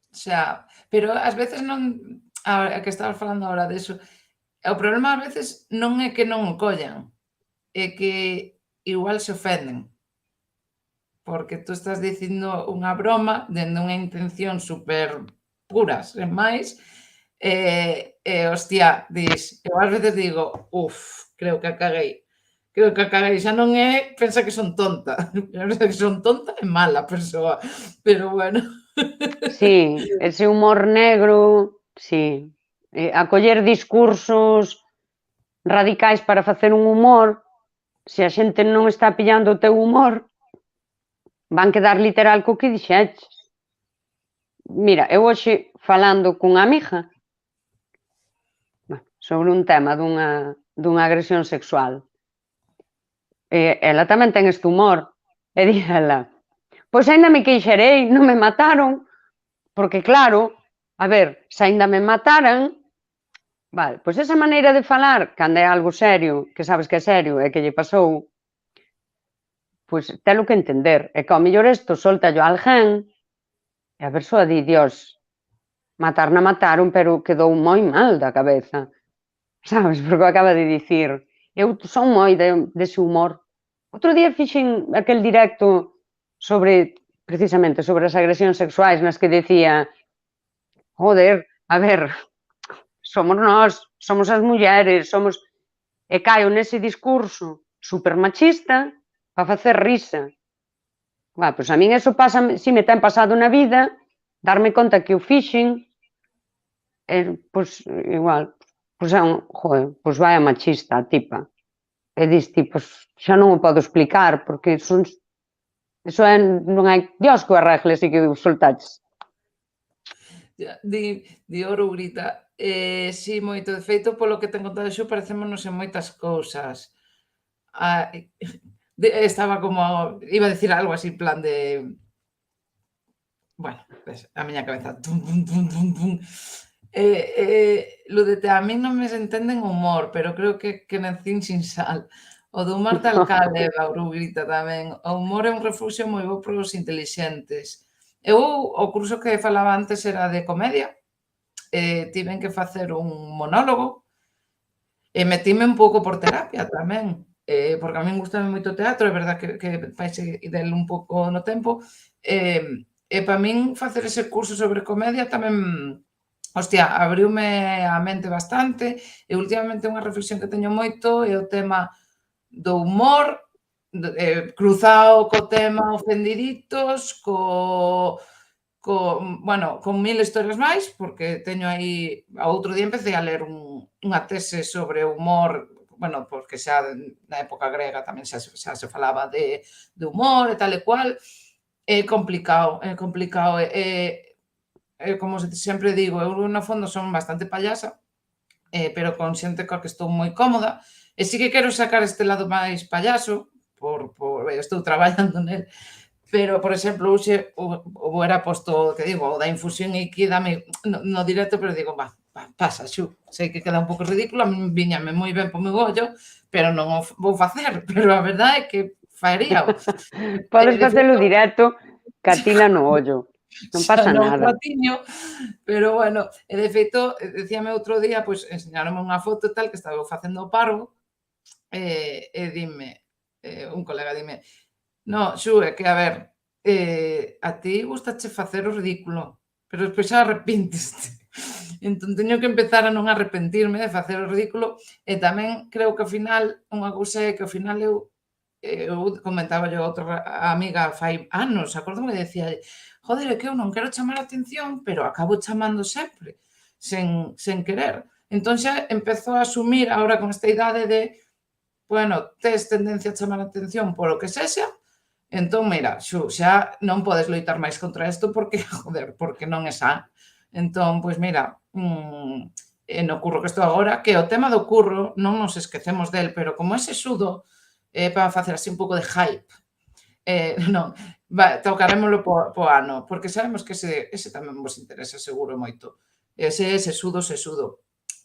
Xa, pero ás veces non, a que estabas falando agora deso, o problema ás veces non é que non o collan, é que igual se ofenden, porque tú estás dicindo unha broma dende unha intención super pura, sen máis, hostia, eu ás veces digo, creo que a caguei. Creo que a caguei, xa non é pensa que son tonta, pensa que son tonta e mala persoa, pero bueno. Sí, ese humor negro, sí. Acoller discursos radicais para facer un humor, se a xente non está pillando o teu humor, van quedar literal co que dixeches. Mira, eu hoxe falando cunha amiga sobre un tema dunha agresión sexual, ela tamén ten este humor, e di ela, pois aínda me queixarei, non me mataron, porque claro, a ver, se aínda me mataran, vale, pois esa maneira de falar, cando é algo serio, que sabes que é serio e que lle pasou, pois telo que entender, e que ao mellor isto solta yo a alguén, e a persoa di, Dios, matarna mataron, pero quedou moi mal da cabeza, sabes, porque acaba de dicir, eu son moi dese humor. Outro día fixen aquel directo sobre, precisamente, sobre as agresións sexuais, nas que decía, joder, a ver, somos nós, somos as mulleres, somos... E caio nese discurso super machista para facer risa. Pois a min eso pasa, si me ten pasado na vida, darme conta que o fixen, pois igual, pois é pois vai a machista a tipa. E dis ti, pois xa non o podo explicar, porque eso non hai Dios que o arregle así que o soltaches. Di o Grita, si, moito, de feito, polo que ten contado xo, parecémonos en moitas cousas. Estaba como, iba a decir algo así, en plan de, bueno, pues, a miña cabeza, tum, tum, tum, tum, tum. Lo de a min non me entenden o humor, pero creo que nacín sin sal. O do humor tal cal, Eva Grita tamén. O humor é un refuxio moi bo para os intelixentes. Eu, o curso que falaba antes era de comedia, tiven que facer un monólogo, e metime un pouco por terapia tamén, porque a min gustame moito o teatro, é verdad que faise del un pouco no tempo, e para min facer ese curso sobre comedia tamén, hostia, abriume a mente bastante, e últimamente unha reflexión que teño moito é o tema do humor, cruzado co tema ofendiditos, bueno, con 1000 historias máis, porque teño aí, outro día empecé a ler unha tese sobre humor, bueno, porque xa na época grega tamén xa se falaba de humor e tal e cual, é complicado, como sempre digo, eu no fondo son bastante payasa, pero con xente coa que estou moi cómoda, e sí que quero sacar este lado máis payaso, estou traballando nel, pero, por exemplo, hoxe o era posto, que digo, o da infusión aquí dame no directo, pero digo, pasa, xu, sei que queda un pouco ridículo, a min viñame moi ben po meu ollo, pero non o vou facer, pero a verdade é que faríao. Podes facelo directo, catila no ollo, non pasa non nada. patiño, pero bueno, e de feito, decíame outro día, pois enseñaronme unha foto tal que estaba facendo o parvo, e dime, un colega dime, no, Xu, é que a ver, a ti gustache facer o ridículo, pero despois xa arrepínteste. Entón teño que empezar a non arrepentirme de facer o ridículo e tamén creo que ao final, unha cousa é que ao final eu eu comentaba a outra amiga fai anos, acórdome que decía, joder, é que eu non quero chamar a atención, pero acabo chamando sempre, sen querer. Entón xa empezo a asumir agora con esta idade de, bueno, tes tendencia a chamar a atención polo que sexa, entón, mira, xa non podes loitar máis contra isto porque, joder, porque non é san. Entón, pois mira, no curro que estou agora, que o tema do curro non nos esquecemos del, pero como ese sudo para facer así un pouco de hype, non, tocarémoslo po ano, porque sabemos que ese tamén vos interesa seguro moito. Ese sudo.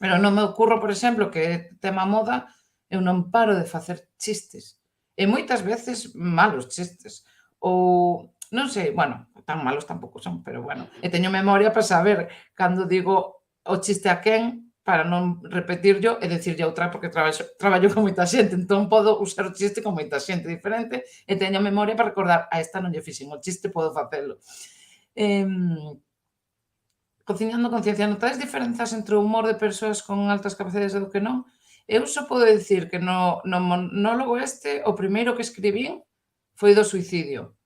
Pero no meu curro, por exemplo, que é tema moda, eu non paro de facer chistes. E moitas veces malos chistes. Ou, non sei, bueno, tan malos tampouco son, pero bueno. E teño memoria para saber cando digo o chiste a quen para non repetirlo e dicirlle outra porque traballo con moita xente, entón podo usar o chiste con moita xente diferente e teño memoria para recordar a esta non lle fixen o chiste, podo facelo. Cociñando conciencia, notades diferenzas entre o humor de persoas con altas capacidades e do que non? Eu só podo dicir que no monólogo o primeiro que escribín foi do suicidio.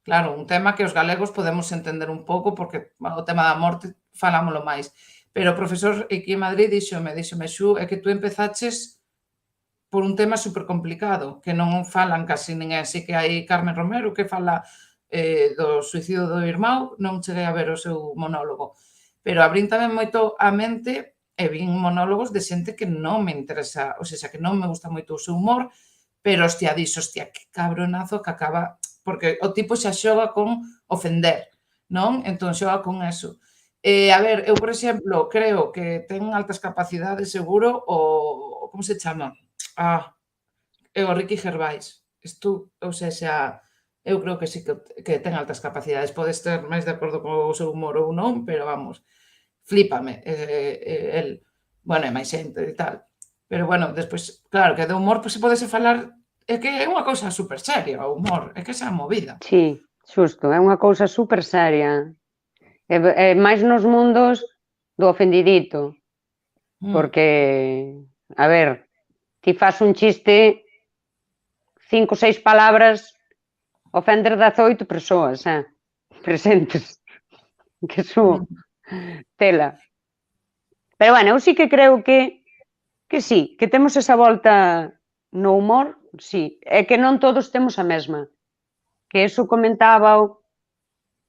Claro, un tema que os galegos podemos entender un pouco porque o tema da morte falámoslo máis. Pero o profesor aquí en Madrid díxome, Xu, é que tú empezaches por un tema supercomplicado, que non falan casi ninguén. Así que hai Carmen Romero que fala do suicidio do irmão, non cheguei a ver o seu monólogo. Pero abrín tamén moito a mente e vin monólogos de xente que non me interesa, ou seja, que non me gusta moito o seu humor, pero, hostia, que cabronazo que acaba... Porque o tipo xa xoga con ofender, non? Entón xoga con eso. A ver, eu, por exemplo, creo que ten altas capacidades, seguro, como se chama? O Ricky Gervais. Ou seja, eu creo que sí que ten altas capacidades. Podes ter máis de acordo co seu humor ou non, pero vamos, flípame el. Bueno, e máis xente e tal. Pero, bueno, despois, claro, que de humor se podese falar. É que é unha cousa super seria, o humor. É que esa movida. Sí, xusto, é unha cousa super seria. E máis nos mundos do ofendidito, porque, a ver, ti fas un chiste, 5 ou 6 palabras, ofendes 18 persoas, presentes, que son tela. Pero, bueno, eu sí que creo que sí, que temos esa volta no humor, sí, é que non todos temos a mesma. Que eso comentaba,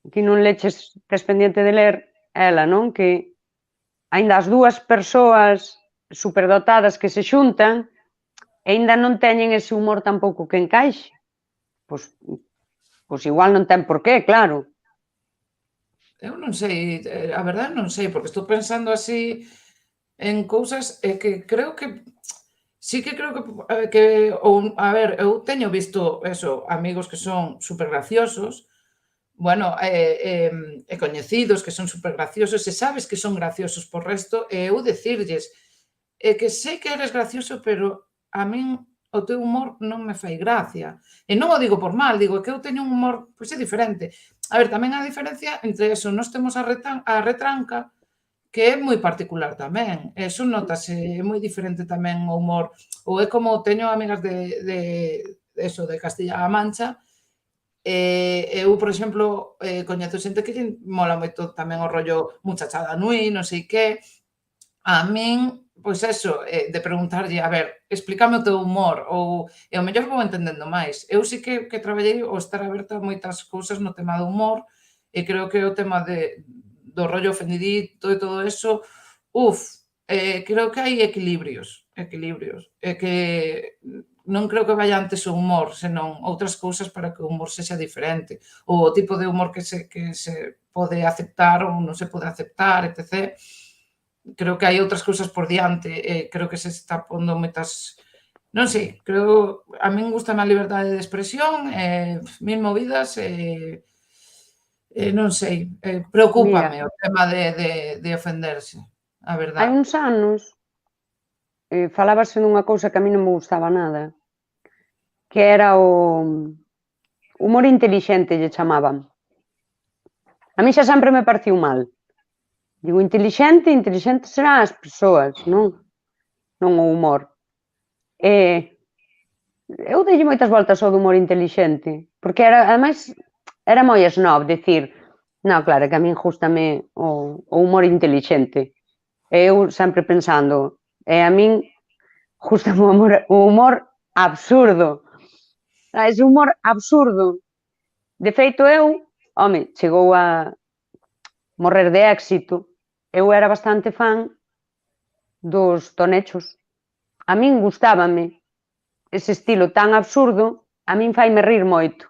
que non leches, tes pendiente de ler, ela, non? Que aínda as dúas persoas superdotadas que se xuntan aínda non teñen ese humor tampouco que encaixe. Pois igual non ten por qué, claro. Eu non sei, a verdade non sei, porque estou pensando así en cousas que creo que sí que creo que a ver, eu teño visto eso, amigos que son supergraciosos, bueno, e coñecidos que son supergraciosos e sabes que son graciosos por resto, e eu dicirlles que sei que eres gracioso, pero a min o teu humor non me fai gracia. E non o digo por mal, digo que eu teño un humor, pois é diferente. A ver, tamén a diferencia entre eso, nós temos a retranca, que é moi particular tamén. Eso notase, é moi diferente tamén o humor. Ou é como teño amigas de Castilla-A Mancha, eu, por exemplo, coñezo xente que mola moito tamén o rollo muchachada nui, non sei que. A min, pois eso, de preguntarlle, a ver, explícame o teu humor, ou ao mellor vou entendendo máis. Eu sí que traballei o estar aberta a moitas cousas no tema do humor, e creo que o tema do rollo ofendidito e todo eso, creo que hai equilibrios. É que non creo que vaya antes o humor, senón outras cousas para que o humor sexa diferente. Ou o tipo de humor que se pode aceptar ou non se pode aceptar, etc. Creo que hai outras cousas por diante, creo que se está pondo moitas... Non sei, creo... A min gusta a liberdade de expresión, mil movidas, non sei, preocúpame o tema de ofenderse, a verdade. Hai uns anos falábase dunha cousa que a mí non me gustaba nada, que era o humor intelixente, lle chamaban. A mí xa sempre me pareciu mal. Digo, intelixente serán as persoas, non o humor. eu dei moitas voltas ao do humor intelixente, porque ademais, era moi snob, dicir, non, claro, que a min gústame o humor intelixente. Eu sempre pensando, a min gústame o humor absurdo. Ese humor absurdo. De feito, chegou a morrer de éxito, eu era bastante fan dos Tonechos. A min gustábame ese estilo tan absurdo, a min faime rir moito.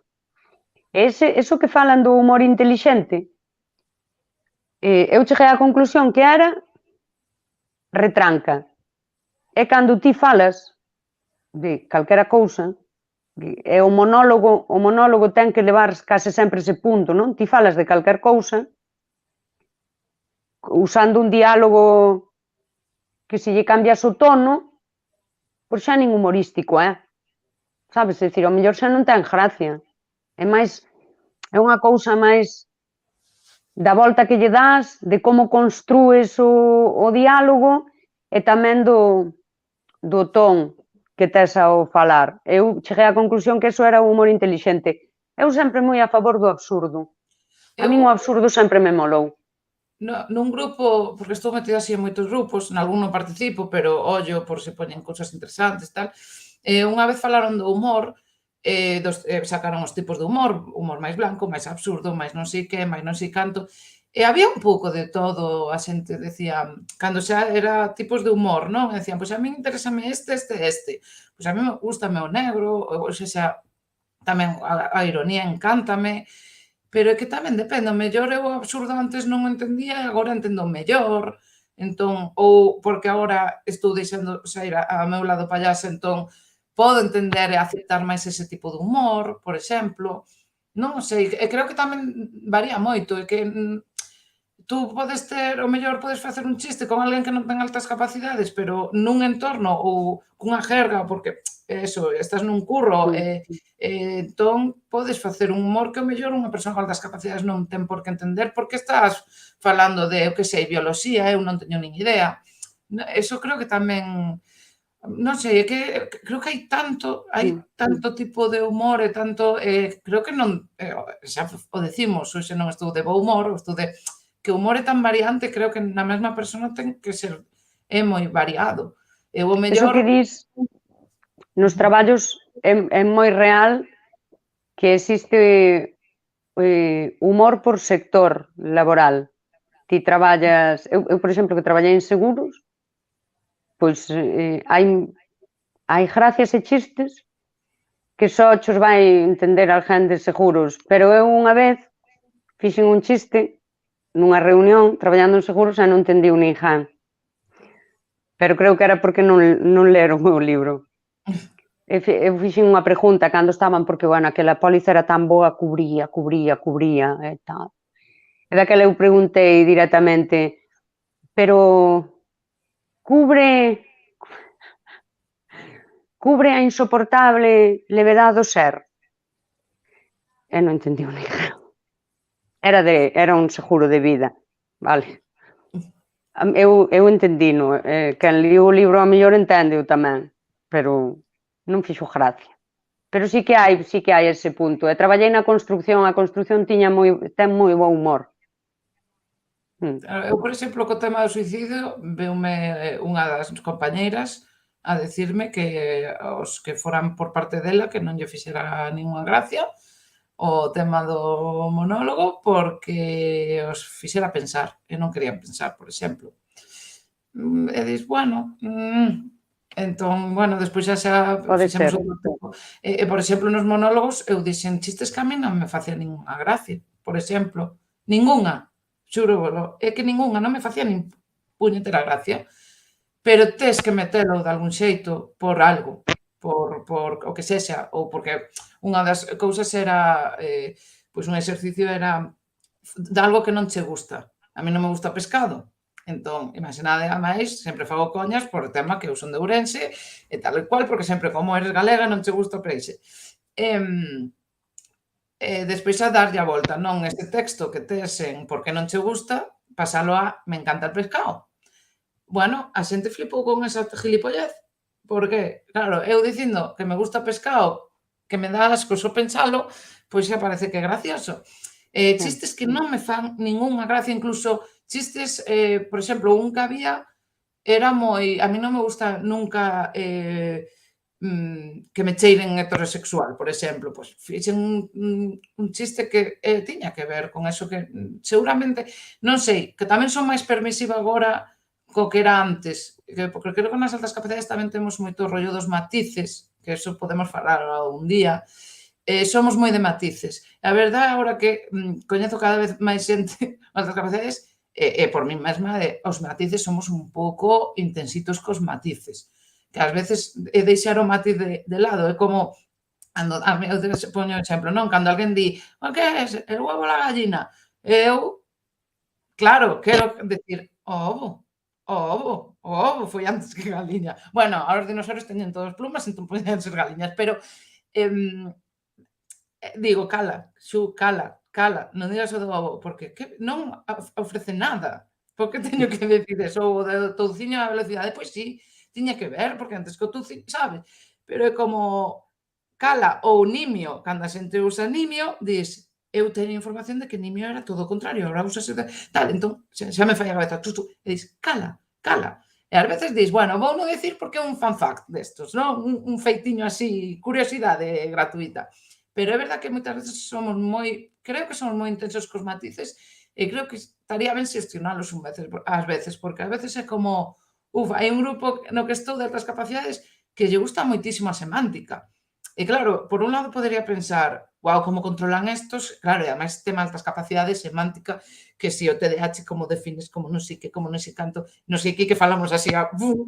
Eso que falan do humor intelixente, eu cheguei á conclusión que era retranca. É cando ti falas de calquera cousa, o monólogo ten que levar case sempre ese punto, non? Ti falas de calquer cousa usando un diálogo que se lle cambias o tono, pois xa nin humorístico, sabes? É dicir, ao mellor xa non ten gracia. É unha cousa máis da volta que lle das, de como construes o diálogo e tamén do ton que tes ao falar. Eu cheguei á conclusión que eso era o humor intelixente. Eu sempre moi a favor do absurdo. A min o absurdo sempre me molou. Nun grupo, porque estou metida así en moitos grupos, nalgún non participo, pero ollo por se poñen cousas interesantes, tal. Unha vez falaron do humor, sacaron os tipos de humor máis blanco, máis absurdo, máis non sei que, máis non sei canto, e había un pouco de todo, a xente decía, cando xa era tipos de humor, non? E decían, pois a min interésame este. Pois a mí me gustame o negro, ou xa, tamén a ironía encántame, pero é que tamén depende, o mellor eu o absurdo antes non o entendía e agora entendo mellor, entón, ou porque agora estou deixando sair a meu lado payasa, entón podo entender e aceptar máis ese tipo de humor, por exemplo. Non o sei, e creo que tamén varía moito, e que tú podes ter, o mellor podes facer un chiste con alguén que non ten altas capacidades, pero nun entorno ou cunha jerga, porque eso, estás nun curro, entón podes facer un humor que o mellor unha persoa con altas capacidades non ten por que entender, porque estás falando de, eu que sei, bioloxía, eu non teño nin idea. Eso creo que tamén, non sei, é que creo que hai tanto tipo de humor e tanto, creo que non, xa o decimos, hoxe non estou de bo humor, estou de que o humor é tan variante, creo que na mesma persona ten que ser, é moi variado. Eu o mellor... Eso que dis nos traballos é moi real que existe humor por sector laboral. Ti traballas... Eu, por exemplo, que traballei en seguros, pois hai gracias e chistes que só chos vai entender alguén de seguros, pero eu unha vez fixen un chiste nunha reunión traballando en seguros e non entendiu ninguén. Pero creo que era porque non leron o libro. Eu fixen unha pregunta cando estaban, porque, bueno, aquela póliza era tan boa, cubría e tal. E daquela eu preguntei directamente, pero cubre a insoportable levedad do ser? E non entendiu ninguén. Era un seguro de vida, vale. Eu entendino, quen liu o libro a mellor entendeu tamén, pero non fixo gracia. Pero sí que hai ese punto. E traballei na construcción, a construcción ten moi bo humor. Eu, por exemplo, co tema do suicidio, veume unha das compañeiras a decirme que os que foran por parte dela que non lle fixera ninguna gracia o tema do monólogo porque os fixera pensar e non querían pensar, por exemplo. E dis, bueno, entón, bueno, despois xa fixemos outro tempo. E, por exemplo, nos monólogos eu dixen chistes que a mí non me facía ninguna gracia, por exemplo, ningunha, xúrovolo, é que ningunha, non me facía nin puñetera gracia, pero tes que metelo de algún xeito por algo, por o que sexa, ou porque unha das cousas era, pois un exercicio era de algo que non che gusta. A mí non me gusta o pescado, entón, imaginade a máis, sempre fago coñas por o tema que eu son de Ourense e tal e cual, porque sempre como eres galega non che gusta o peixe. Despois a darlle a volta, non este texto que tes en por que non che gusta, pasalo a me encanta el pescado. Bueno, a xente flipou con esa gilipollez, Porque, claro, eu dicindo que me gusta o pescado, que me dá asco só pensalo, pois xa parece que é gracioso. Chistes que non me fan ningunha gracia, incluso chistes, por exemplo, un que había era moi... A mí non me gusta nunca que me cheiren heterosexual, por exemplo. Pois fixen un chiste que tiña que ver con eso que seguramente, non sei, que tamén son máis permisiva agora co que era antes, porque creo que nas altas capacidades tamén temos moito rollo dos matices, que eso podemos falar un día. Somos moi de matices. A verdade, agora que coñezo cada vez máis xente nas altas capacidades, por mí mesma, os matices somos un pouco intensitos cos matices, que ás veces é deixar o matiz de lado, é como cando, eu poño o exemplo, non? Cando alguén di, o que é? El huevo ou la gallina? Eu, claro, quero decir, o ovo, o ovo, o ovo foi antes que galiña. Bueno, ahora os dinosaurios teñen todos plumas, entón podían ser galiñas, pero digo, cala, Xu, cala, cala, non digas o do ovo, porque que non ofrece nada. Por que teño que decir eso? O do touciño á velocidade, pois sí, tiña que ver, porque antes que o touciño, sabes? Pero é como cala ou nimio, cando a xente usa nimio, dis, eu teño información de que nimio era todo o contrario, agora usase tal, entón xa me fai a cabeza, e dis, cala, cala. E ás veces dis, bueno, vou non decir porque é un fan fact destos, non? Un feitiño así, curiosidade gratuita. Pero é verdad que moitas veces somos moi, creo que somos moi intensos cos matices e creo que estaría ben xestionalos ás veces, porque ás veces é como, hai un grupo no que estou de altas capacidades que lle gusta moitísimo a semántica. E claro, por un lado podería pensar, guau, como controlan estos, claro, e ademais tema altas capacidades, semántica, que si o TDAH, como defines, como non sei que, como non sei canto, non sei que falamos así a bum,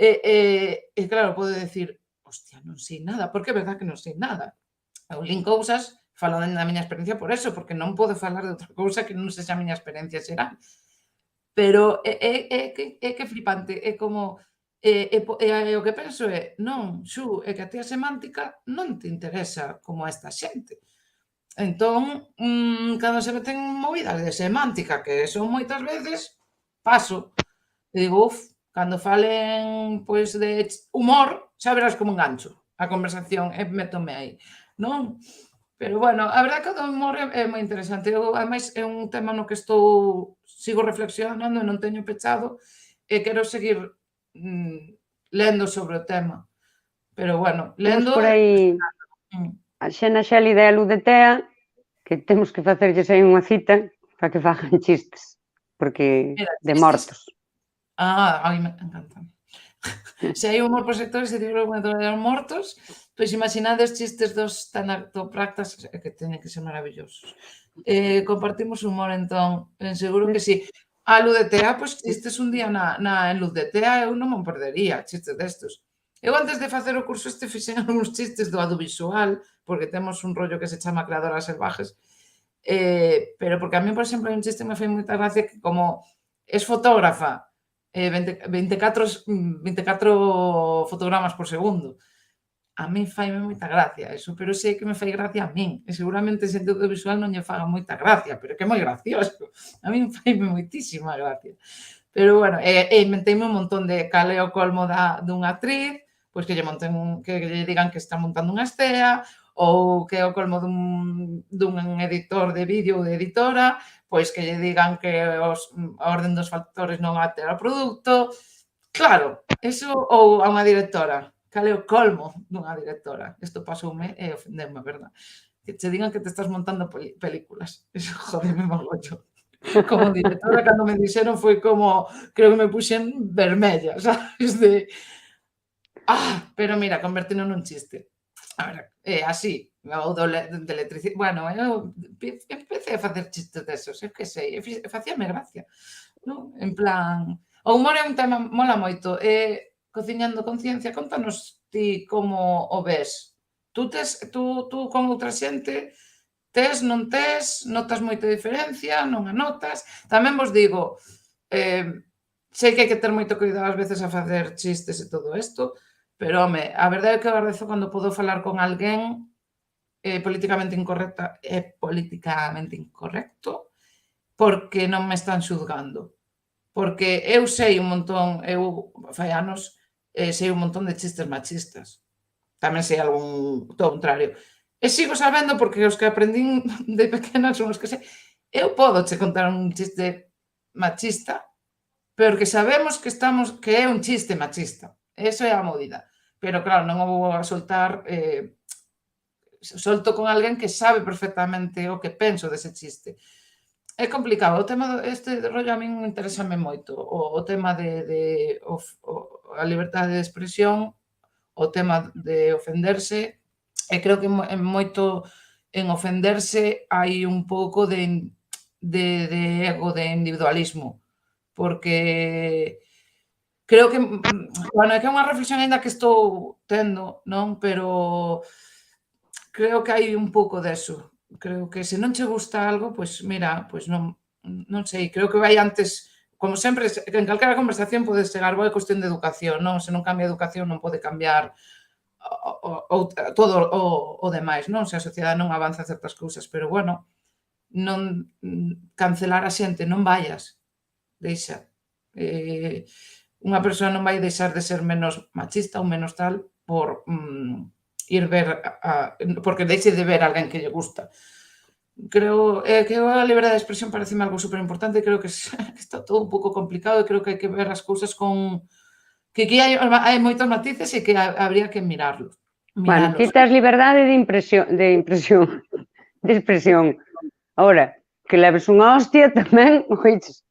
e claro, pode decir, hostia, non sei nada, porque é verdad que non sei nada. Eu lin cousas, falo da miña experiencia por eso, porque non podo falar de outra cousa que non sexa a miña experiencia xeral. Pero é que flipante, é como, o que penso é, non, Xu, é que a ti a semántica non te interesa como a esta xente. Entón, cando se meten movidas de semántica, que son moitas veces, paso. E digo, cando falen, pois, de humor, xa verás como engancho a conversación e métome aí, non? Pero, bueno, a verdade que o do humor é moi interesante. Eu, ademais, é un tema no que sigo reflexionando e non teño pechado e quero seguir lendo sobre o tema. Pero, bueno, Temos lendo por e aí mm. a Xena Xélida e a Luz de Tea, que temos que facerlles aí unha cita para que fagan chistes, porque Mira, de chistes... mortos. Ai, me encanta. Se hai humor por sectores e digo de mortos, pois imaginade os chistes dos tanatopractas, que teñen que ser maravillosos. Compartimos humor, entón, seguro que sí. A Luz de Tea, pois chistes un día en Luz de Tea, eu non me perdería chistes destos. Eu antes de facer o curso fixen algúns chistes do audiovisual, porque temos un rollo que se chama Creadoras Selvajes, pero porque a mí, por exemplo, hai un chiste que me fai moita gracia que como es fotógrafa, 24 fotogramas por segundo. A min faime moita gracia eso, pero sei que me fai gracia a min. E seguramente xente audiovisual non lle faga moita gracia, pero que é moi gracioso. A min faime moitísima gracia. Pero, bueno, inventeime un montón de cal é o colmo dunha actriz, pois que lle digan que está montando unha estea, ou que é o colmo dun editor de vídeo ou de editora, pois que lle digan que a orden dos factores non altera o produto. Claro, eso, ou a unha directora. Cal é o colmo dunha directora? Isto pasoume e ofendeume, a verdad. Que che digan que te estás montando películas. Eso jodeme mogollo. Como directora, cando me dixeron, foi como, creo que me puxen vermella, sabes? Pero mira, convertino nun chiste. A ver, así, o de electricidade. Bueno, eu empecé a facer chistes desos, eu que sei, facíame gracia, non? En plan, o humor é un tema, mola moito. Cociñando conciencia, contanos ti como o ves. Tú con outra xente, non tes, notas moita diferencia, non a notas. Tamén vos digo, sei que hai que ter moito cuidado ás veces a facer chistes e todo isto, pero, home, a verdade é que agradezo cando podo falar con alguén políticamente incorrecto, porque non me están xulgando. Porque eu sei un montón, eu fai anos sei un montón de chistes machistas. Tamén sei algún todo contrario. E sigo sabendo porque os que aprendín de pequena son os que sei. Eu podo che contar un chiste machista, pero que sabemos que é un chiste machista. Eso é a movida. Pero claro, non o vou a soltar, solto con alguén que sabe perfectamente o que penso dese chiste. É complicado, o tema este rollo a min interésame moito, o tema de a liberdade de expresión, o tema de ofenderse, e creo que moito en ofenderse hai un pouco de ego, de individualismo, porque creo que, bueno, é que é unha reflexión aínda que estou tendo, non? Pero creo que hai un pouco deso. Creo que se non che gusta algo, pois mira, pois non sei, creo que vai antes, como sempre, en calquera conversación pode chegar, é cuestión de educación, non? Se non cambia a educación non pode cambiar todo o demais, non? Se a sociedade non avanza certas cousas, pero bueno, non cancelar a xente, non vayas, deixa. Unha persoa non vai deixar de ser menos machista ou menos tal por ir ver porque deixe de ver a alguén que lle gusta. Creo que a liberdade de expresión pareceme algo superimportante, creo que está todo un pouco complicado e creo que hai que ver as cousas con que aquí hai moitos matices e que habría que miralos. Bueno, ti tes liberdade de expresión. Ahora, que leves unha hostia tamén, oiches,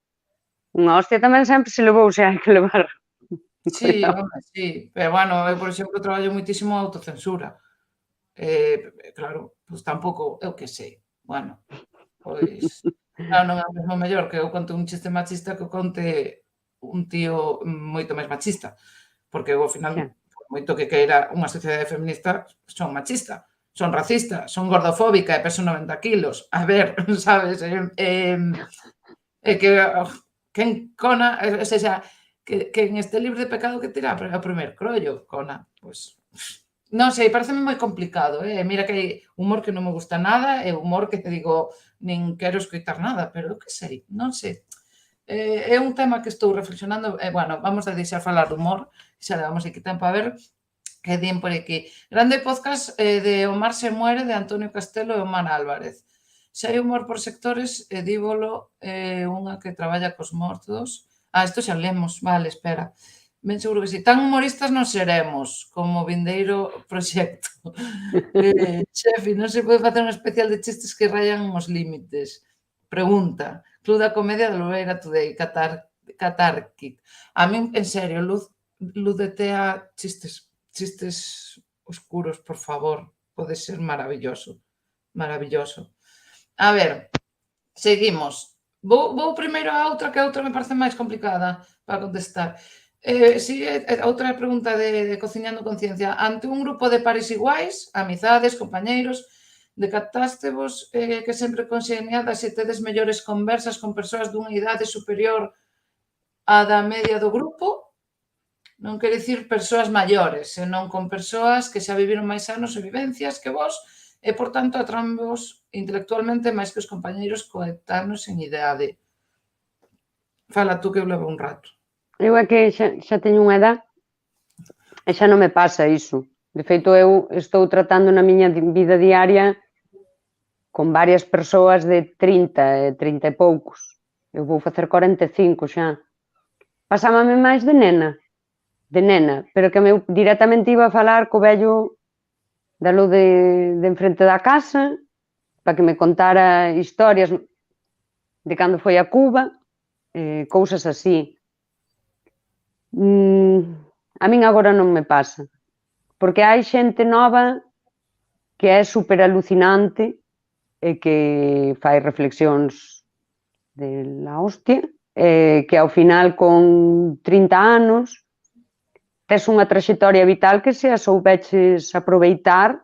unha hostia tamén sempre se levou, se hai que levar. Sí, home, sí, pero bueno, eu, por exemplo, traballo moitísimo a autocensura. Claro, pois tampouco, eu que sei, bueno, pois, claro, non é o mesmo mellor que eu conte un chiste machista que conte un tío moito máis machista, porque eu, ao final, por moito que queira unha sociedade feminista, son machista, son racista, son gordofóbica e peso 90 kilos. A ver, sabes? Que quen cona, ou seja, quen este libre de pecado que tira o primer crollo, cona, pois non sei, pareceme moi complicado, mira que hai humor que non me gusta nada e humor que te digo, nin quero escoitar nada, pero que sei, non sei. É un tema que estou reflexionando, bueno, vamos a deixar falar do humor, xa levamos aquí tempo a ver que din por aquí. Grande podcast de Omar se muere, de Antonio Castelo e Omar Álvarez. Se hai humor por sectores, dívolo unha que traballa cos mortos. Isto xa lemos, vale, espera. Ben seguro que si. Tan humoristas non seremos, como vindeiro proxecto. Chefi, non se pode facer un especial de chistes que rayan os límites. Pregunta. Club da Comedia de Lobeira Today, Catárquic. A min, en serio, Luz de Tea, chistes oscuros, por favor. Pode ser maravilloso. Maravilloso. A ver, seguimos. Vou primeiro a outra, que a outra me parece máis complicada para contestar. Si, outra pregunta de Cociñando Conciencia. Ante un grupo de pares iguais, amizades, compañeiros, decatástevos que sempre conxeniadas e tedes mellores conversas con persoas dunha idade superior á da media do grupo? Non quere dicir persoas maiores, senón con persoas que xa viviron máis anos e vivencias que vos e, por tanto, atrambos intelectualmente máis que os compañeiros coetáneos en idade. Fala tú que eu levo un rato. Eu é que xa teño unha edad e xa non me pasa iso. De feito, eu estou tratando na miña vida diaria con varias persoas de 30 e 30 e poucos. Eu vou facer 45 xa. Pasábame máis de nena, pero que eu directamente iba a falar co vello dalo de enfrente da casa para que me contara historias de cando foi a Cuba, cousas así. A min agora non me pasa, porque hai xente nova que é super alucinante e que fai reflexións de la hostia, que ao final con 30 anos tes unha traxectoria vital que se a soubeches aproveitar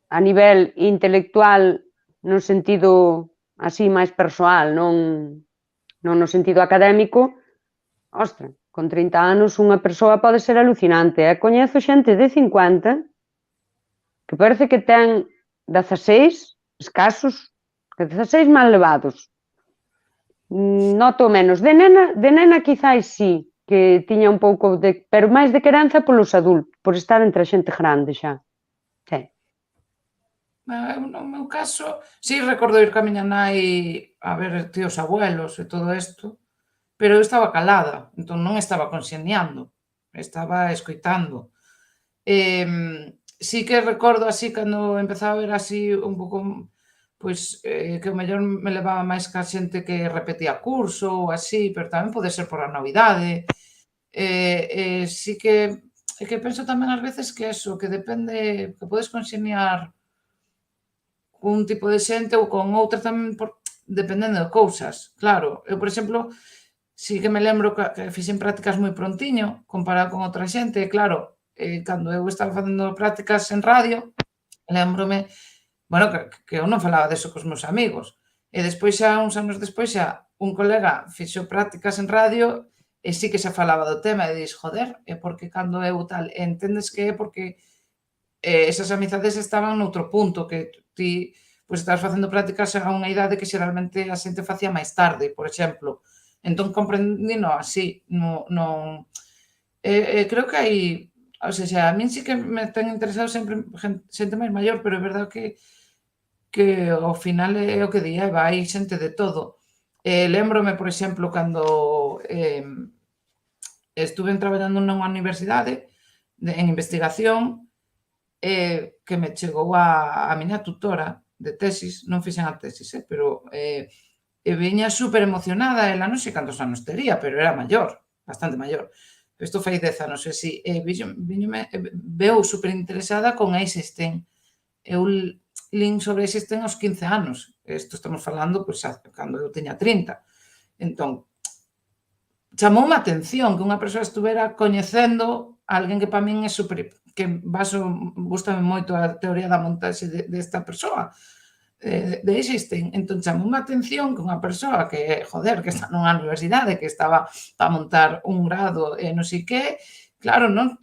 a nivel intelectual no sentido así máis persoal, non no sentido académico. Ostra, con 30 anos unha persoa pode ser alucinante. Coñezo xente de 50 que parece que ten 16 escasos, 16 mal levados. Noto menos. De nena quizáis sí, que tiña un pouco de, pero máis de querenza polos adultos, por estar entre a xente grande xa. Sí. No meu caso, sí recordo ir ca miña nai a ver tíos abuelos e todo isto, pero eu estaba calada, entón non estaba conxeniando, estaba escoitando. Sí que recordo así cando empezaba a ver así un pouco, pois, que o mellor me levaba máis ca xente que repetía curso ou así, pero tamén pode ser por a novidade. Sí que é que penso tamén ás veces que eso, que depende, que podes conxeniar cun tipo de xente ou con outra tamén dependendo de cousas. Claro, eu, por exemplo, sí que me lembro que fixen prácticas moi prontiño comparado con outra xente, e claro, cando eu estaba facendo prácticas en radio, lémbrome, bueno, que eu non falaba deso cos meus amigos. E despois xa, uns anos despois xa, un colega fixo prácticas en radio e sí que xa falaba do tema e dis, joder, é porque cando eu tal, entendes que é porque esas amizades estaban noutro punto, que ti pois estás facendo prácticas a unha idade que xeralmente a xente facía máis tarde, por exemplo. Entón comprendino así, non creo que hai, ou sexa, a min sí que me ten interesado sempre xente máis maior, pero é verdade que ao final é o que di Eva, hai xente de todo. Lémbrome, por exemplo, cando estuve traballando nunha universidade en investigación, que me chegou a miña tutora de tesis, non fixen a tesis, pero viña super emocionada, ela non sei cantos anos tería, pero era maior, bastante maior. Isto fai 10 anos, e si, veu super interesada con Eisenstein. Eu lin sobre Eisenstein aos 15 anos. Isto estamos falando, pois, cando eu teña 30. Entón, chamoume a atención que unha persoa estuvera coñecendo a alguén que para min é super, que gústame moito a teoría da montaxe desta persoa, de Eisenstein. Entón, chamoume a atención que unha persoa que, joder, que está nunha universidade, que estaba para montar un grado e non sei que, claro, non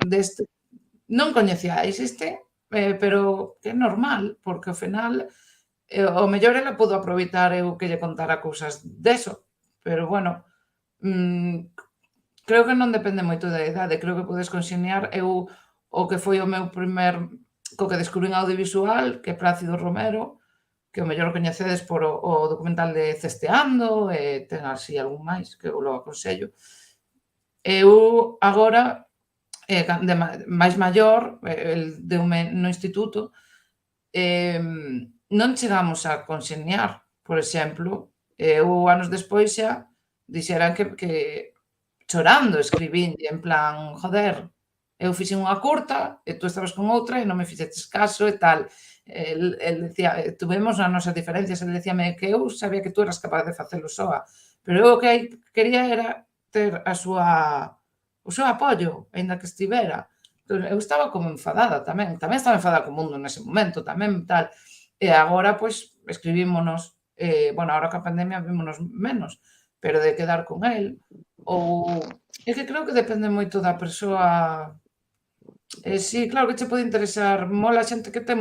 coñecía a Eisenstein, pero que é normal, porque ao final, ao mellor ela pudo aproveitar eu que lle contara cousas deso, pero bueno, creo que non depende moito da idade, creo que podes conxeniar. Eu, o que foi o meu co que descubrín audiovisual, que é Plácido Romero, que o mellor o coñecedes por o documental de Cesteando, e ten así algún máis, que eu lo aconsello. Eu agora, de máis maior, el deume no instituto, non chegamos a conxeniar, por exemplo, eu anos despois xa dixeran que chorando escribínlle en plan, joder, eu fixen unha curta e tú estabas con outra e non me fixeches caso e tal. El decía, tuvemos as nosas diferencias, el decíame que eu sabía que tú eras capaz de facelo soa, pero eu o que quería era ter o seu apoio, aínda que estivera. Entón, eu estaba como enfadada tamén estaba enfadada co mundo nese momento, tamén tal. E agora, pois, escribímonos, bueno, agora ca pandemia vímonos menos, pero de quedar con el, ou é que creo que depende moito da persoa. Sí, claro que che pode interesar, mola a xente que ten,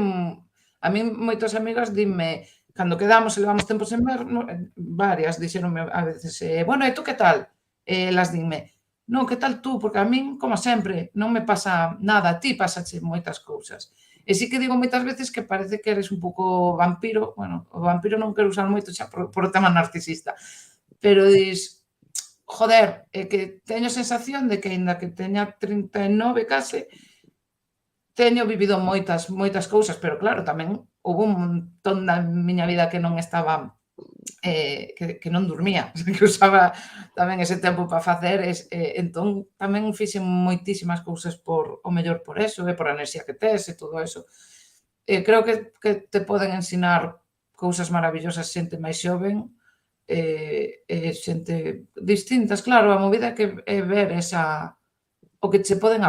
a min moitas amigas dinme, cando quedamos e levamos tempo sen ver, varias dixéronme a veces, bueno, e tú que tal? Elas dinme, non, que tal tú? Porque a min, como sempre, non me pasa nada, a ti pásache moitas cousas. E sí que digo moitas veces que parece que eres un pouco vampiro, bueno, o vampiro non quero usar moito xa por o tema narcisista, pero dis, joder, é que teño a sensación de que aínda que teña 39 case, teño vivido moitas cousas, pero claro, tamén houve un montón da miña vida que non estaba, que non durmía, que usaba tamén ese tempo para facer, entón tamén fixen moitísimas cousas o mellor por eso, e por a enerxía que tes e todo eso. Creo que te poden ensinar cousas maravillosas xente máis xoven, xente distintas, claro, a movida que é ver o que che poden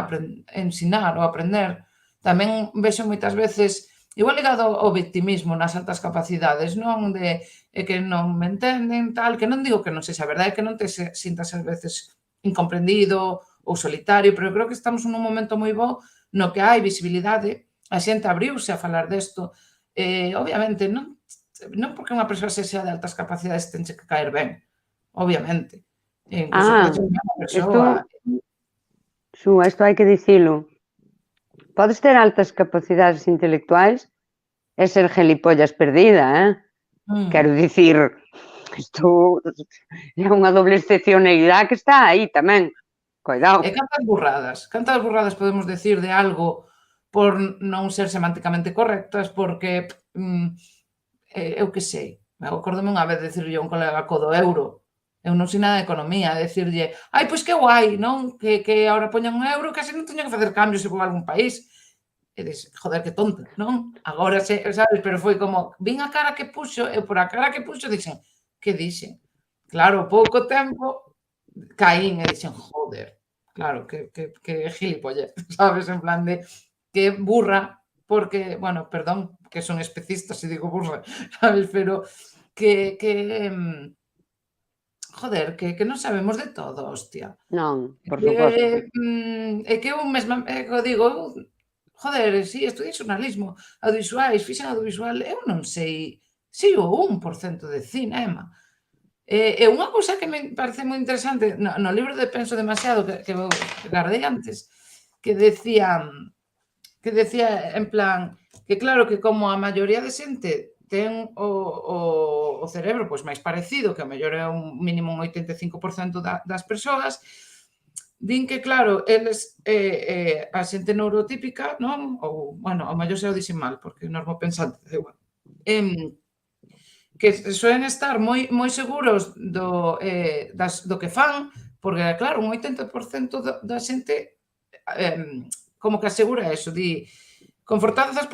ensinar ou aprender. Tamén vexo moitas veces, igual ligado ao victimismo nas altas capacidades, non de que non me entenden, tal, que non digo que non sexa verdade, que non te sintas ás veces incomprendido ou solitario, pero creo que estamos nun momento moi bo no que hai visibilidade, a xente abriuse a falar desto. Obviamente, non porque unha persoa sexa de altas capacidades tenche que caer ben, obviamente. E incluso pode ser unha persoa. Isto hai que dicilo. Podes ter altas capacidades intelectuais e ser gilipollas perdida, Quero dicir, isto é unha doble excepcionalidade que está aí tamén. Coidado. E cantas burradas podemos decir de algo por non ser semánticamente correctas, porque, eu que sei, eu acórdome unha vez dicirlle a un colega co do euro, eu non sei nada de economía, decirlle, ai, pois que guai, non? Que agora poñan un euro, que así non teño que facer cambios se vou a algún país. E dis, joder, que tonta, non? Agora, sabes, pero foi como, vin a cara que puxo, e por a cara que puxo dixen, que dixen? Claro, pouco tempo, caín e dixen, joder, claro, que gilipollas, sabes, en plan de, que burra, porque, bueno, perdón, que son especistas se digo burra, sabes, pero joder, que non sabemos de todo, hostia. Non, por suposto. É que eu mesma, que eu digo, joder, si, estudei xornalismo, audiovisuais, fixen audiovisual, eu non sei o 1% de cinema. E unha cousa que me parece moi interesante no libro de Penso demasiado que gardei antes, que decía en plan que claro que como a maioría de xente ten o cerebro pois máis parecido, que ao mellor é un mínimo un 85% das persoas, din que claro, eles a xente neurotípica, non? Ou, bueno, ao mellor xa o dixen mal, porque normopensante, da igual. Que suelen estar moi seguros do que fan, porque claro, un 80% da xente como que asegura eso, di confortados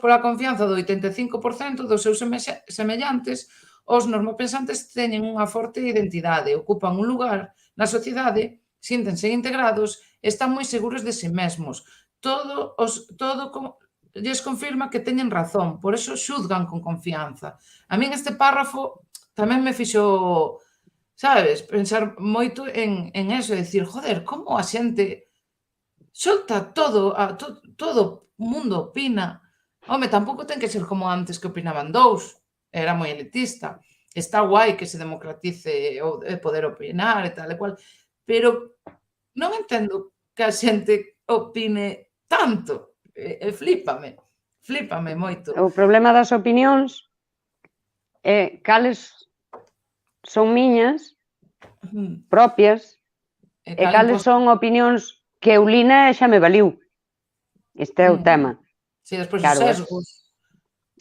pola confianza do 85% dos seus semellantes, os normopensantes teñen unha forte identidade, ocupan un lugar na sociedade, síntense integrados e están moi seguros de si mesmos. Todo lles confirma que teñen razón, por eso xuzgan con confianza. A min este párrafo tamén me fixo, sabes, pensar moito en eso, decir, joder, como a xente solta todo, todo o mundo opina. Home, tampouco ten que ser como antes que opinaban dous, era moi elitista. Está guai que se democratice o poder opinar e tal e cual, pero non entendo que a xente opine tanto. Flípame moito. O problema das opinións é cales son miñas, propias, e cales son opinións que eu lina e xa me valiu. Este é o tema. Si, despois Claro, os sesgos.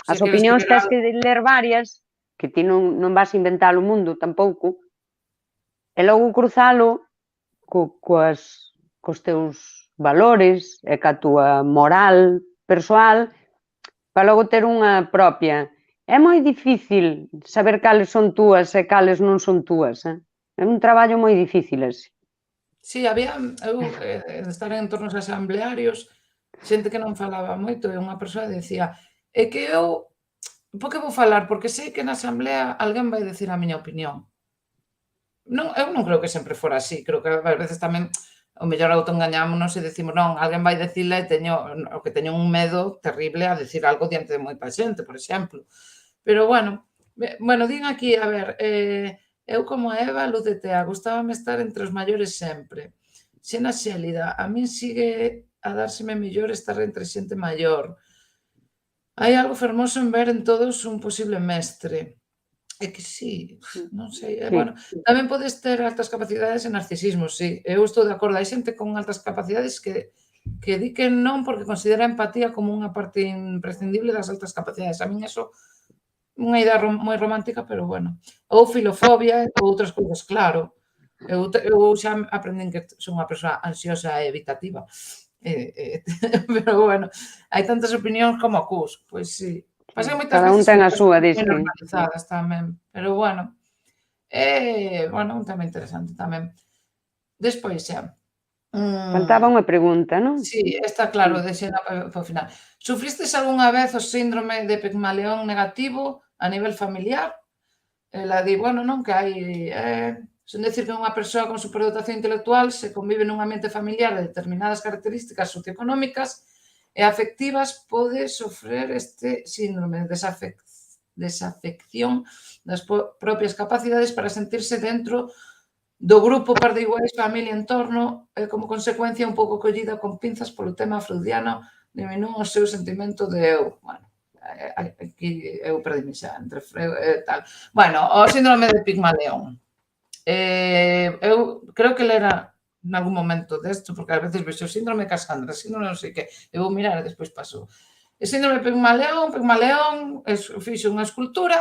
as opinións tens que ler varias, que ti non vas a inventar o mundo tampouco, e logo cruzalo cos teus valores e ca túa moral persoal para logo ter unha propia. É moi difícil saber cales son túas e cales non son túas. É un traballo moi difícil ese. Si, había, eu, estar en entornos asamblearios, xente que non falaba moito, e unha persoa decía, é que eu, por que vou falar? Porque sei que na asamblea alguén vai decir a miña opinión. Non, eu non creo que sempre fora así, creo que ás veces tamén o mellor autoengañámonos e decimos, non, alguén vai dicirle e teño un medo terrible a decir algo diante de moita xente, por exemplo. Pero bueno, din aquí, a ver, eu como Eva, luz de tea, gustábame estar entre os maiores sempre. Xena xélida, a min sigue a dárseme mellor estar entre xente maior. Hai algo fermoso en ver en todos un posible mestre. É que sí, non sei, bueno, tamén podes ter altas capacidades e narcisismo, sí, eu estou de acordo, hai xente con altas capacidades que di que non porque considera a empatía como unha parte imprescindible das altas capacidades. A min eso, unha idea moi romántica, pero bueno. Ou filofobia ou outras cousas, claro. Eu xa aprendín que son unha persoa ansiosa e evitativa, pero bueno, hai tantas opinións como cus, pois sí. Pasa que moitas Cada un veces ten a súa, disque. normalizadas tamén, pero bueno, un tema interesante tamén. Despois xa. Faltaba unha pregunta, non? Sí, está claro, deixena para o final. Sufristes algunha vez o síndrome de Pigmalión negativo a nivel familiar? Ela di, bueno, non, que hai, sen decir que unha persoa con superdotación intelectual se convive nun ambiente familiar de determinadas características socioeconómicas e afectivas pode sofrer este síndrome de desafección das propias capacidades para sentirse dentro do grupo Perdigüeis, familia en torno, e como consecuencia un pouco collida con pinzas polo tema freudiano, diminúe o seu sentimento de eu. Bueno, aquí eu perdime xa entre Freud e tal. Bueno, o síndrome de Pigmalión. Eu creo que lera en algún momento desto, porque ás veces vexo síndrome Cassandra, síndrome non sei que, eu vou mirar e despois paso. O síndrome de Pigmalión fixo unha escultura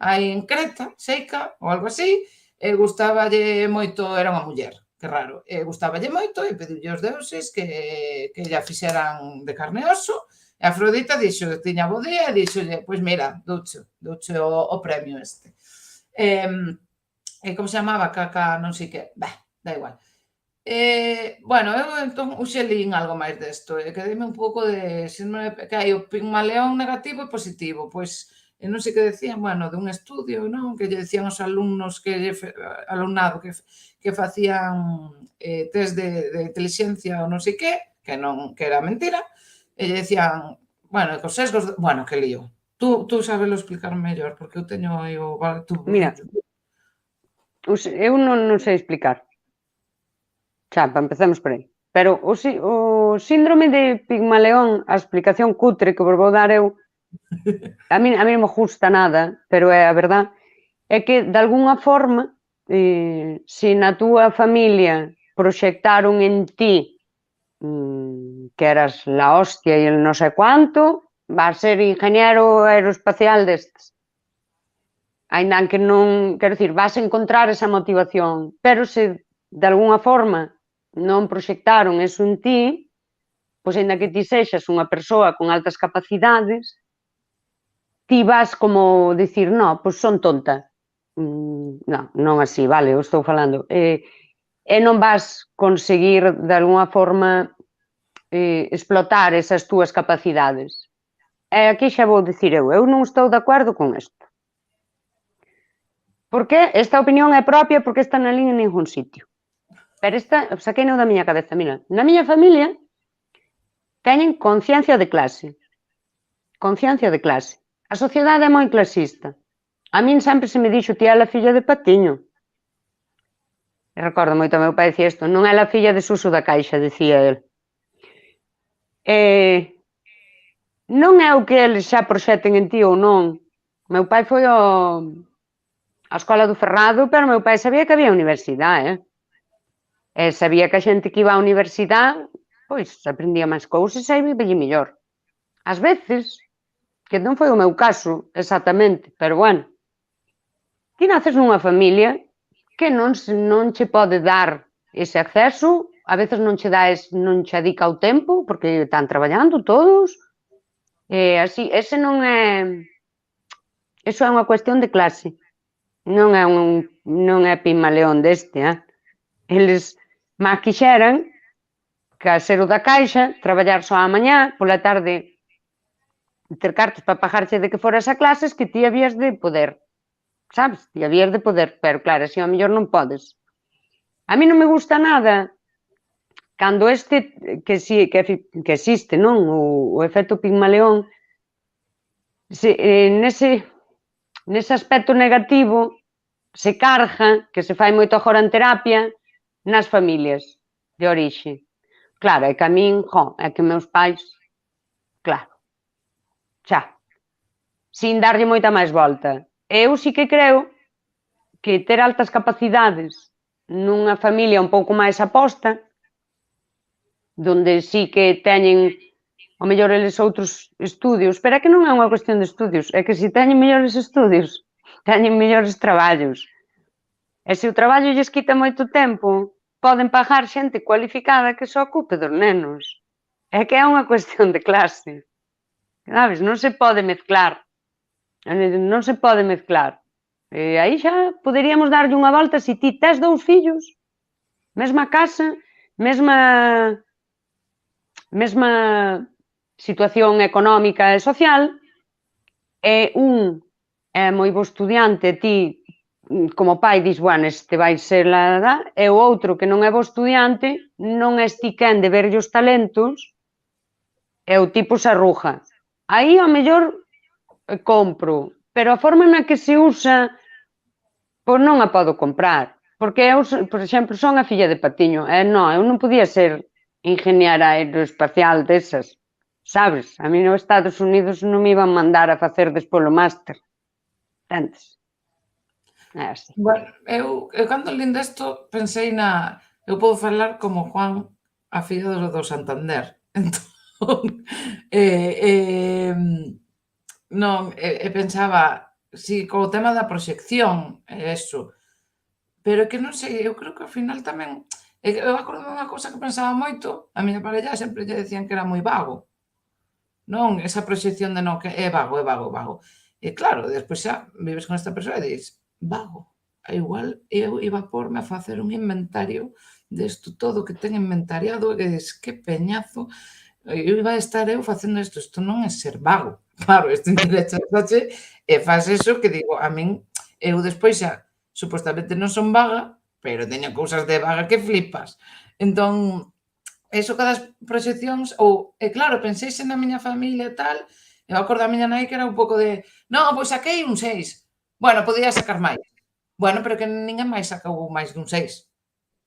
aí en Creta, Seica, ou algo así, e gustaballe moito, era unha muller, que raro, e gustaballe moito e pediulle aos deuses que lla fixeran de carne e oso, e Afrodita dixo, tiña bo día, e dixolle, pois mira, douche o premio este. Como se chamaba? Caca non sei que, da igual. Bueno, eu entón uxe lín algo máis desto, e quedeime un pouco de que hai o Pigmalión negativo e positivo, pois non sei que decían, bueno, de un estudio, non? Que lle decían aos alumnos alumnado que facían test de inteligencia ou non sei que era mentira, e lle decían, bueno, cos sesgos, bueno, que lío. Tú sabelo explicar mellor, porque eu teño aí o... Mira, eu non sei explicar. Xa, empecemos por aí. Pero o síndrome de Pigmalión, a explicación cutre que vos vou dar eu, a mí non me gusta nada, pero é a verdad, é que de alguna forma, se na túa familia proxectaron en ti que eras la hostia e el non sei cuánto, vas ser ingeniero aeroespacial destes. Ainda que non, quero dicir, vas encontrar esa motivación, pero se de alguna forma non proxectaron eso en ti, pois ainda que ti sexas unha persoa con altas capacidades, ti vas como dicir, no, pois son tonta. Non así, vale, eu estou falando. E non vas conseguir de alguna forma explotar esas túas capacidades. E aquí xa vou dicir eu non estou de acordo con isto. Porque esta opinión é propia, porque esta non li en ningún sitio. Pero esta saquei da miña cabeza. Mira, na miña familia teñen conciencia de clase. Conciencia de clase. A sociedade é moi clasista. A min sempre se me dixo ti é a filla de Patiño. E recordo moito, meu pai dicía isto, non é a filla de Suso da Caixa, dicía el. Non é o que eles xa proxeten en ti ou non. Meu pai foi á escola do Ferrado, pero meu pai sabía que había universidade, e sabía que a xente que iba á universidade, pois, aprendía máis cousas e vivía mellor. Ás veces, que non foi o meu caso exactamente, pero bueno, ti naces nunha familia que non che pode dar ese acceso, a veces non che dedica o tempo, porque están traballando todos, así, ese non é... Eso é unha cuestión de clase, non é Pigmalión deste, Eles máis quixeran que a ser o da Caixa, traballar só a mañá, pola tarde ter cartos para pagarche de que foras a clases, que ti habías de poder, sabes? Ti habías de poder, pero claro, así ao mellor non podes. A mí non me gusta nada cando que existe, non? O efecto Pigmalión, nese aspecto negativo se carga, que se fai moito agora en terapia, nas familias de orixe. Claro, é que a min, é que meus pais, claro, xa, sin darlle moita máis volta. Eu sí que creo que ter altas capacidades nunha familia un pouco máis aposta, donde sí que teñen ao mellor eles outros estudios, pero é que non é unha cuestión de estudios, é que se teñen mellores estudios, teñen mellores traballos. E se o traballo lles quita moito tempo, poden pagar xente cualificada que só ocupe dos nenos. É que é unha cuestión de clase. Sabes? Non se pode mezclar. Non se pode mezclar. E aí xa poderíamos darlle unha volta se ti tes 2 fillos, mesma casa, mesma situación económica e social, e un é moi bo estudiante, ti como pai dis, bueno, este vai ser e o outro que non é bo estudiante, non és ti quen de verlle os talentos, e o tipo se arruga. Aí ao mellor compro, pero a forma na que se usa, pois non a podo comprar, Porque eu, por exemplo, son a filla de Patiño, e non, eu non podía ser ingeniera aeroespacial desas, sabes? A mí nos Estados Unidos non me iban mandar a facer despois o máster, entendes? É así. Bueno, eu cando lin desto pensei na... Eu podo falar como Juan, a filla do Santander. Entón, non, pensaba, si, co tema da proxección, eso, pero é que non sei, eu creo que ao final tamén, eu acordo unha cousa que pensaba moito, a miña parella sempre lle decían que era moi vago, non? Esa proxección de non, que é vago, é vago, é vago. E claro, despois xa vives con esta persoa e dis, vago, igual eu iba porme a facer un inventario desto todo que ten inventariado e que dis, que peñazo, eu iba a estar eu facendo isto non é ser vago. Claro, isto interesache e faz eso que digo, a min, eu despois xa, supostamente non son vaga, pero teño cousas de vaga que flipas. Entón, eso cadas proxeccións ou, e claro, penseise na miña familia e tal, eu acordo a miña nai que era un pouco de, non, pois saquei un 6. Bueno, podía sacar máis. Bueno, pero que ninguén máis sacou máis dun 6.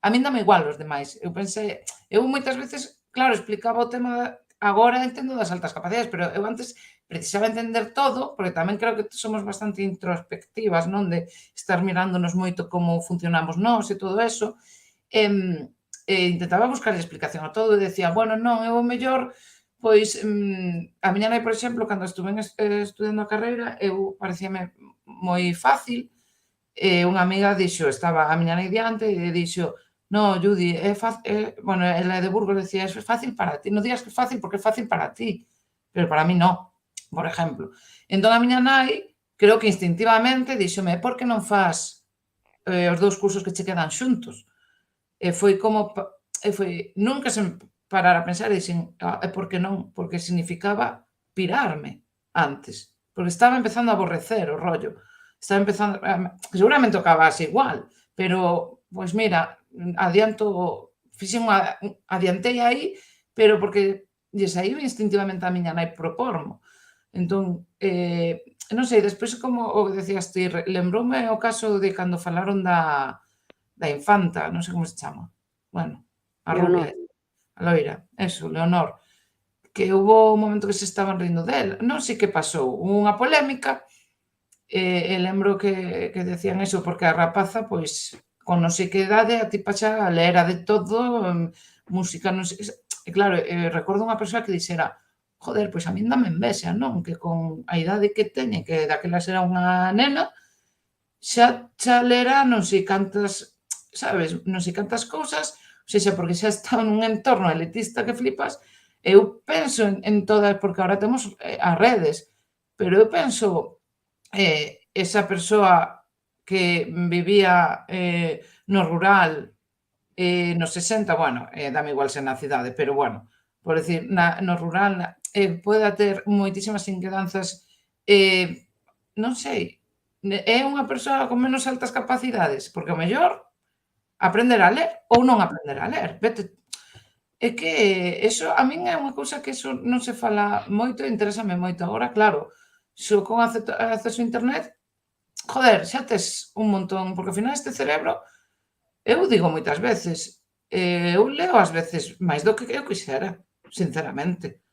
A min dame igual os demais. Eu pensei, eu moitas veces, claro, explicaba o tema, agora entendo das altas capacidades, pero eu antes precisaba entender todo, porque tamén creo que somos bastante introspectivas, non? De estar mirándonos moito como funcionamos nós e todo eso. Intentaba buscar explicación a todo e decía, bueno, non, eu o mellor, pois, a miña nai, por exemplo, cando estuve estudando a carreira, eu parecíame moi fácil, unha amiga dixo, estaba a miña nai diante e dixo, no, Judy, bueno, ela é de Burgos, decía, é fácil para ti, non digas que é fácil porque é fácil para ti, pero para mí non, por exemplo. Entón a miña nai, creo que instintivamente, díxome, por que non faz os dous cursos que che quedan xuntos? E foi como, nunca se me parara a pensar e dixen, e por que non? Porque significaba pirarme antes, porque estaba empezando a aborrecer o rollo, estaba empezando, seguramente acabase igual, pero, pois mira, adianto, adiantei aí, pero porque lle saiu instintivamente a miña nai propormo. Entón, non sei, despois como o que decías ti, lembroume o caso de cando falaron da infanta, non sei como se chama. Bueno, a Leonor. rubia, a loira, eso, Leonor, que hubo un momento que se estaban rindo dela. Non sei que pasou, hubo unha polémica, e lembro que decían eso, porque a rapaza, pois, con non sei que idade, a tipa xa lera de todo, música, non sei... E claro, recordo unha persoa que dixera, joder, pois a min dame envexa, non? Que con a idade que teñe, que daquela era unha nena, xa lera non sei cantas, sabes, non sei cantas cousas, ou seja, porque xa está nun entorno elitista que flipas. Eu penso en todas, porque agora temos as redes, pero eu penso, esa persoa que vivía no rural, nos 60, bueno, dame igual se na cidade, pero bueno, por decir, no rural, poida ter moitísimas inquedanzas, non sei, é unha persoa con menos altas capacidades, porque ao mellor aprender a ler ou non aprender a ler. Vete, é que eso a min é unha cousa que eso non se fala moito e interésame moito. Agora, claro, xo con acceso a internet, joder, xa tes un montón, porque ao final este cerebro, eu digo moitas veces, eu leo ás veces máis do que eu quixera, sinceramente.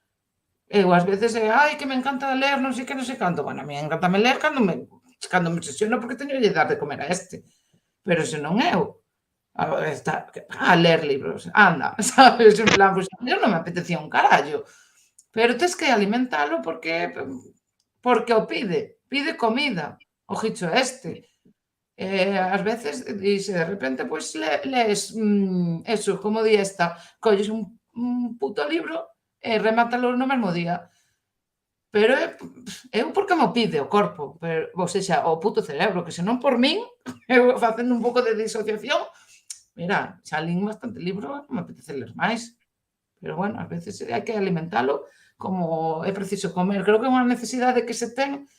Eu ás veces ai, que me encanta ler, non sei que, non sei canto. Bueno, a mí encantame ler cando me obsesiono porque teño que dar de comer a este. Pero se non eu, a ler libros, anda, sabes? En plan, pois eu non me apetecía un carallo, pero tes que alimentalo porque o pide comida, o gicho este. Ás veces, dixe, de repente, pois lees, eso, como di esta, colles un puto libro e remátalo no mesmo día. Pero eu porque mo pide o corpo, pero, ou sexa, o puto cerebro, que senón por min, eu facendo un pouco de disociación, mira, xa lín bastante libro, non me apetece ler máis. Pero bueno, ás veces hai que alimentalo como é preciso comer. Creo que é unha necesidade que se ten,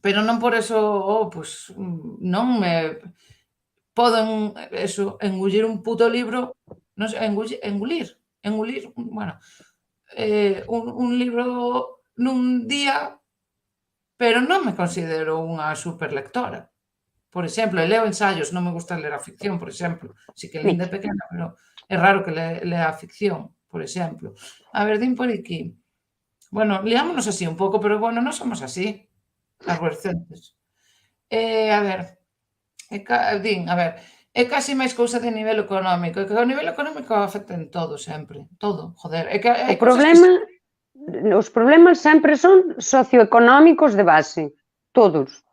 pero non por eso, pois, non me poden, eso, engullir un puto libro, non sei, engulir, bueno, un libro nun día, pero non me considero unha superlectora. por exemplo, e leo ensaios, non me gusta ler a ficción, por exemplo. Si que lín de pequena, pero é raro que lea a ficción, por exemplo. A ver, din por aquí. Bueno, liámonos así un pouco, pero bueno, non somos así, arborescentes. A ver, din, a ver, é casi máis cousa de nivel económico, e que o nivel económico afecta en todo sempre, todo, joder. É que hai cousas que Os problemas sempre son socioeconómicos de base, todos,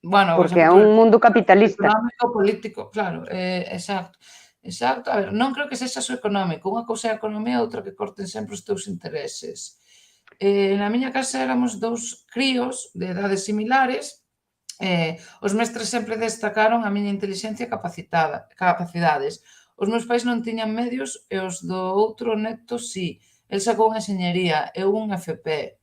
bueno, porque é sempre un mundo capitalista. económico, político, claro, exacto. Exacto, a ver, non creo que sexa só económico, unha cousa é a economía, outra que corten sempre os teus intereses. Na miña casa éramos 2 críos de edades similares, os mestres sempre destacaron a miña intelixencia e capacidades. Os meus pais non tiñan medios e os do outro neto si. El sacou unha enxeñería, eu un FP.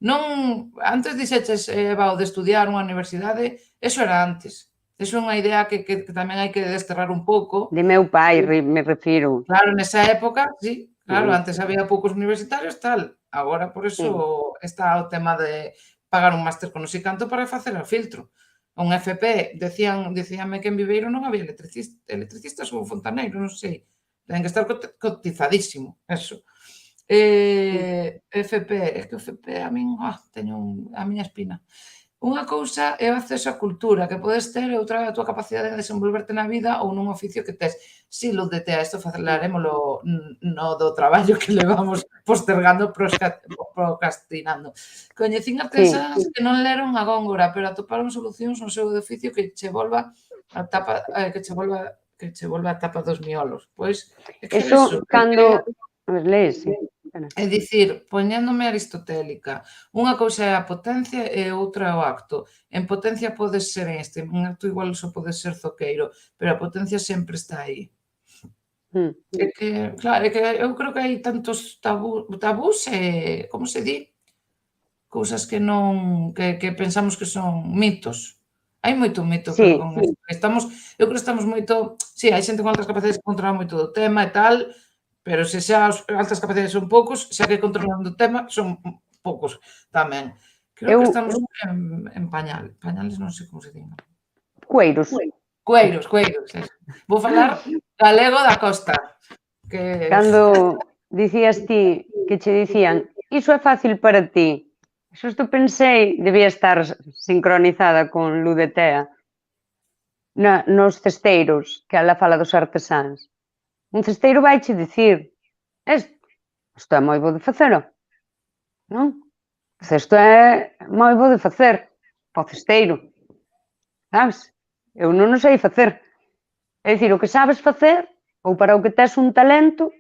Non, antes dixeches, Eva, o de estudiar unha universidade, eso era antes. Eso é unha idea que tamén hai que desterrar un pouco. De meu pai, me refiro. Claro, nesa época, sí, claro, antes había poucos universitarios, tal. Agora, por eso, está o tema de pagar un máster con non sei canto para facer o filtro. Un FP, dicíanme que en Viveiro non había electricistas ou fontaneiro, non sei. Ten que estar cotizadísimo, eso. FP, é que o FP a min, teño a miña espina. Unha cousa é o acceso á cultura que podes ter e outra é a túa capacidade de desenvolverte na vida ou nun oficio que tes. Si, Luz de Tea, isto falaremoslo no do traballo que levamos postergando, procrastinando. Coñecín artesás que non leron a Góngora, pero atoparon solucións no seu oficio que che volva a tapa a tapa dos miolos. Pois, é que Eso, cando... Lees, sí. É dicir, poñéndome aristotélica, unha cousa é a potencia e outra é o acto. En potencia podes ser Einstein, en acto igual só podes ser zoqueiro, pero a potencia sempre está aí. É que, claro, é que eu creo que hai tantos tabús e, como se di? Cousas que non, que pensamos que son mitos. Hai moito mito, Sí. con isto. Eu creo que estamos moito, sí, hai xente con altas capacidades que controla moito do tema e tal, pero se xa as altas capacidades son poucos, xa que controlando o tema son poucos tamén. Creo que estamos en pañales non sei como se diga. Cueiros. Cueiros, eso. Vou falar galego da costa. Cando dicías ti que che dicían iso é fácil para ti, xusto pensei, debía estar sincronizada con Luz de Tea, nos cesteiros, que ela fala dos artesáns. Un cesteiro vaiche dicir isto é moi bo de facer, non? Isto é moi bo de facer para o cesteiro, sabes? Eu non o sei facer. É dicir, o que sabes facer ou para o que tes un talento,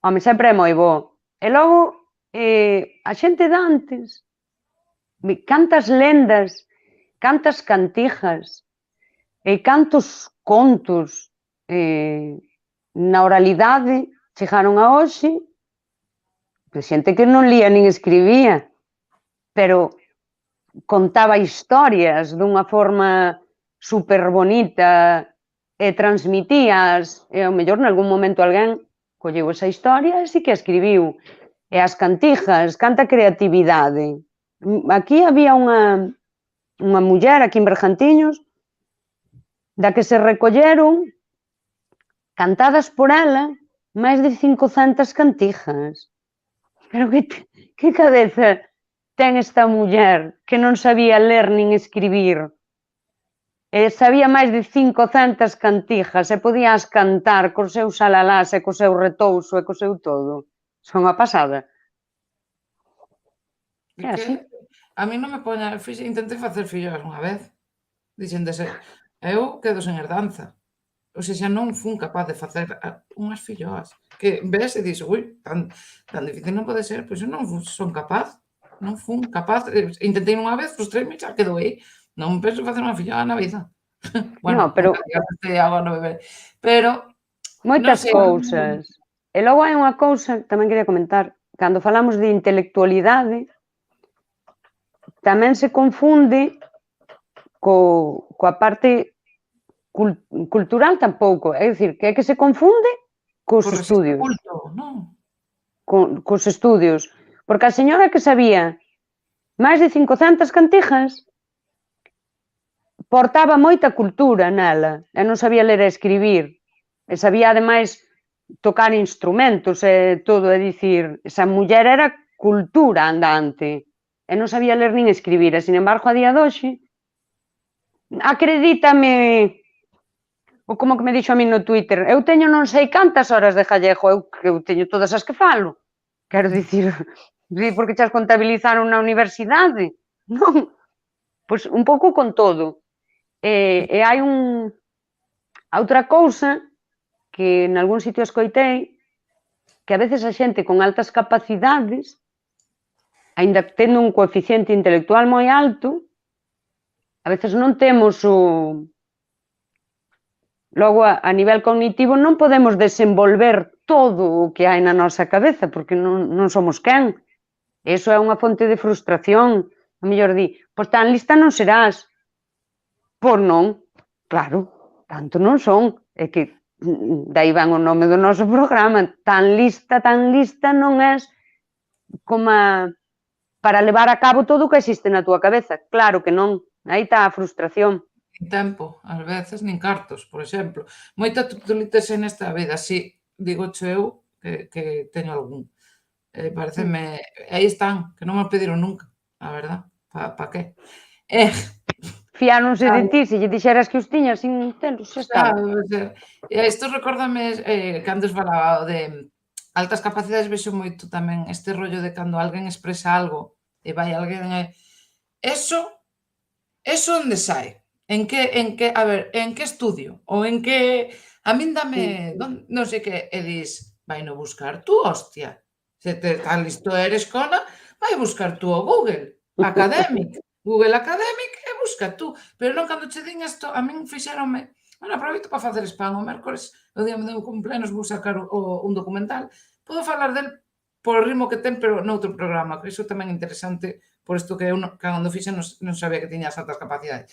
home, sempre é moi bo. E logo, a xente de antes, cantas lendas, cantas cantijas, e cantos contos na oralidade chegaron a hoxe, de xente que non lía nin escribía, pero contaba historias dunha forma super bonita e transmitías, e ao mellor nalgún momento alguén colleu esa historia e si que a escribiu. E as cantijas, canta creatividade. Aquí había unha muller aquí en Bergantiños da que se recolleron cantadas por ela máis de 500 cantijas. Pero que cabeza ten esta muller que non sabía ler nin escribir? Sabía máis de 500 cantijas e podías cantar cos seus alalás e co seu retouso e co seu todo. Son unha pasada. É así. A mí non me poña... Intentei facer filloas unha vez. Dixéndese, eu quedo sen herdanza. Ou seja, non fun capaz de facer unhas filloas. Que ves e dixo, ui, tan difícil non pode ser, pois eu non son capaz. Non fun capaz. Intentei unha vez, frustreime e xa quedou aí. Non penso facer unha filloa na vida. Bueno, pero... Pero... Moitas cousas. E logo hai unha cousa que tamén quería comentar. Cando falamos de intelectualidade, tamén se confunde coa parte cultural tampouco. É dicir, que é que se confunde cos estudios. Cos estudios. Porque a señora que sabía máis de 500 cantijas portaba moita cultura nela, e non sabía ler e escribir, e sabía, ademais, tocar instrumentos e todo, é dicir, esa muller era cultura andante, e non sabía ler nin escribir, e, sin embargo, a día de hoxe, acredítame, ou como que me dixo a mí no Twitter, eu teño non sei cantas horas de gallego, eu teño todas as que falo, quero dicir, porque chas contabilizaron na universidade, non? Pois un pouco con todo. E hai outra cousa que nalgún sitio escoitei, que a veces a xente con altas capacidades, aínda tendo un coeficiente intelectual moi alto, a veces non temos logo a nivel cognitivo non podemos desenvolver todo o que hai na nosa cabeza, porque non somos quen. Eso é unha fonte de frustración. A mellor di, pois tan lista non serás. Pois non, claro, tanto non son. É que dai van o nome do noso programa. Tan lista non és como para levar a cabo todo o que existe na túa cabeza. Claro que non. Aí está a frustración. Nin tempo, ás veces, nin cartos, por exemplo. Moita tutulítese nesta vida, sí, digo eu que teño algún. Pareceme, aí están, que non me pediron nunca, a verdad, pa que? Fiáronse de ti, se lle dixeras que os tiñas sin telos, xa estaba. Isto recórdame, cando os falaba de altas capacidades, vexo moito tamén este rollo de cando alguén expresa algo e vai alguén eso onde sai? En que, a ver, en que estudio? Ou en que, a min dame, non sei que, e dis, vai no buscar tú, hostia. Se tan listo eres, Cona, vai buscar tú o Google Academic. Google Academic e busca tú. Pero non cando che din isto, a min fixéronme, bueno, aproveito para facer spam o mércores, o día do meu cumpleanos vou sacar un documental. Podo falar del por o ritmo que ten, pero noutro programa, que iso tamén é interesante, por isto que eu cando fixen non sabía que tiña as altas capacidades.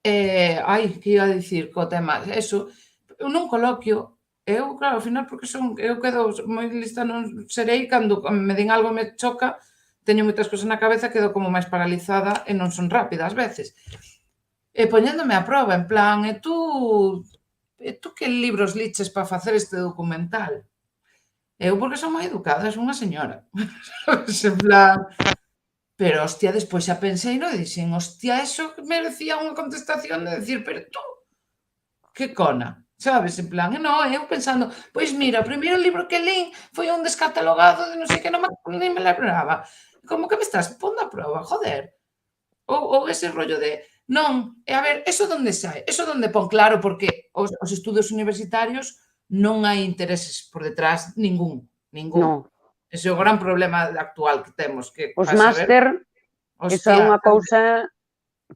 Ai, que iba a dicir co tema, eso, nun coloquio, eu, claro, ao final, porque eu quedo moi lista, non serei, cando me din algo me choca, teño moitas cosas na cabeza, quedo como máis paralizada e non son rápida ás veces. E poñéndome a proba, en plan, e tú que libros liches para facer este documental? Eu porque son moi educada, son unha señora. En plan, pero, hostia, despois xa pensei no e dixen, hostia, eso merecía unha contestación de decir, pero tú, que cona, sabes? En plan, non, eu pensando, pois mira, o primeiro libro que lín foi un descatalogado de non sei que, nin me lembraba. Como que me estás pondo a proba, joder. Ou ese rollo de, non, e a ver, eso donde sai? Eso donde pon? Claro, porque os estudos universitarios non hai intereses por detrás ningún. Non. Ese é o gran problema actual que temos, que Os vas a ver, máster, iso é hostia, unha cousa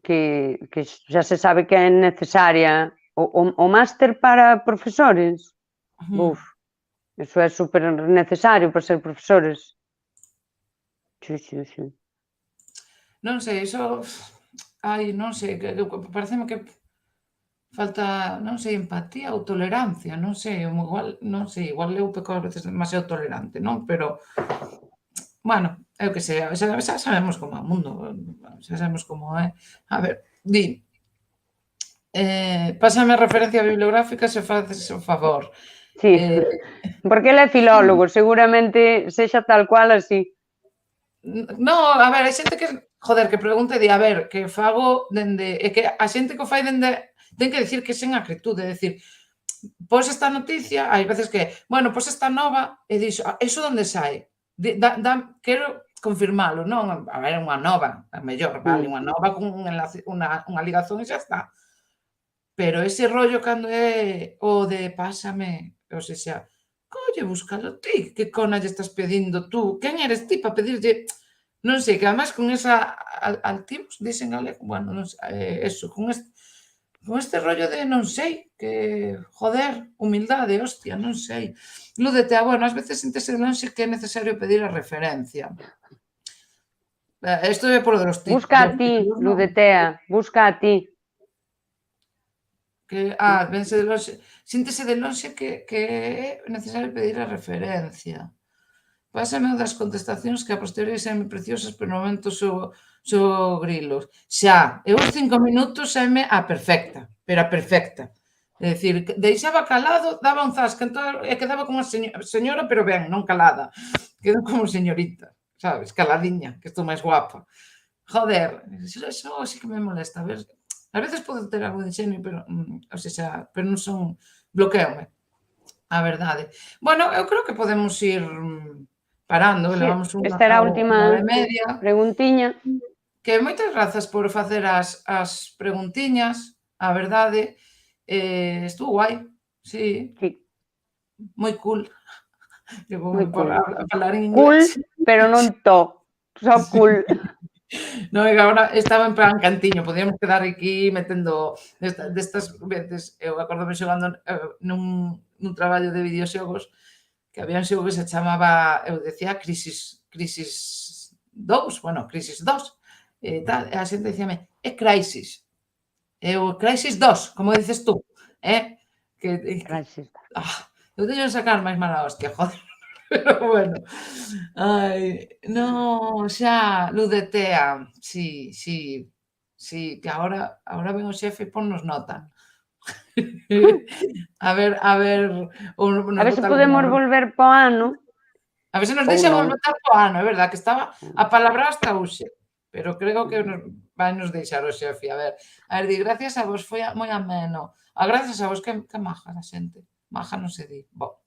que xa se sabe que é necesaria. O máster para profesores, iso é super necesario para ser profesores. Sí. Non sei, iso, ai, non sei, pareceme que falta, non sei, empatía ou tolerancia, non sei, igual eu peco ás veces demasiado tolerante, non? Pero, bueno, eu que sei, xa sabemos como é o mundo, xa sabemos como é. A ver, di, pásame a referencia bibliográfica se faces o favor. Sí, porque ele é filólogo, seguramente sexa tal cual así. No, a ver, hai xente que, joder, que pregunta e di, a ver, que fago dende, é que a xente que o fai dende, ten que dicir que sen acritude, é dicir, pos esta noticia, hai veces que, bueno, pos esta nova, e dixo, eso onde sai? Quero confirmalo, non? A ver, unha nova, a mellor, vale, unha nova con un enlace, unha ligazón e xa está. Pero ese rollo cando é o de pásame, ou sexa, colle, búscalo ti, que cona lle estás pedindo tú? Quen eres ti para pedirlle? Non sei, que además con esa altivos, dicen galego, bueno, non sei, eso, con este rollo de non sei, que, joder, humildade, hostia, non sei. Lúdete, bueno, ás veces síntese de lonxe que é necesario pedir a referencia. Isto é por dos títulos. Busca a ti, Ludetea, busca a ti. Vense de lonxe, síntese de lonxe que é necesario pedir a referencia. Pásame das contestacións que a posteriori seme preciosas, pero no momento sou grilos. Xa, eu os 5 minutos seme a perfecta, pero a perfecta. É dicir, deixaba calado, daba un zasca, e quedaba como señora, pero ben, non calada. Quedo como señorita, sabes, caladiña, que estou máis guapa. Joder, eso sí que me molesta. A veces podo ter algo de xenio, pero, pero non son... Bloqueome, a verdade. Bueno, eu creo que podemos ir parando, levamos esta era a última hora e media. preguntiña. Que moitas grazas por facer as preguntiñas, a verdade. Estuvo guai, sí. Moi cool. Moi cool. A falar en inglés. Cool, pero non to. Só cool. No, e agora estaba en plan cantiño, podíamos quedar aquí metendo destas veces. Eu acordome xogando nun traballo de videoxogos que había un xogo que se chamaba, eu decía Crisis 2, bueno, Crisis 2, e tal, e a xente dicíame, é Crisis. Eu, Crisis 2, como dices tú, Crisis. Eu teño que sacar máis mala hostia, joder. Pero bueno, ai, no, xa, luz de tea, sí, que agora ven o xefe e ponnos nota. A ver, A ver se podemos volver po ano. A ver se nos deixa volver po ano, é verdad, que estaba a palabra hasta hoxe, pero creo que vai nos deixar o xefe. A ver, di, gracias a vos, foi moi ameno. Gracias a vos, que maja a xente. Maja non se di. Bo.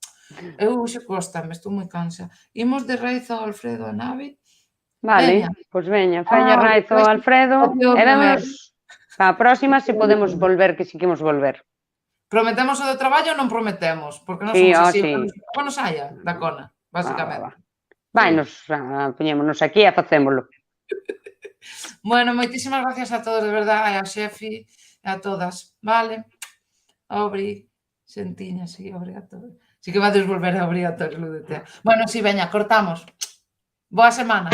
Eu xe cóstame, estou moi cansa. Imos de Raizo ao Alfredo a nave. Vale, pois veña, falla Raizo ao Alfredo e vémonos a próxima se podemos volver, que si que imos volver. Prometemos o do traballo ou non prometemos? Porque non somos así. Cando nos saia da cona, basicamente. Poñémonos aquí e facémolo. Bueno, moitísimas gracias a todos, de verdade, a xefi e a todas, vale? Obri, sentiña, sí, obrigatorio. Sí que vades volver a obrigatorio, Ludete. Bueno, sí, veña, cortamos. Boa semana.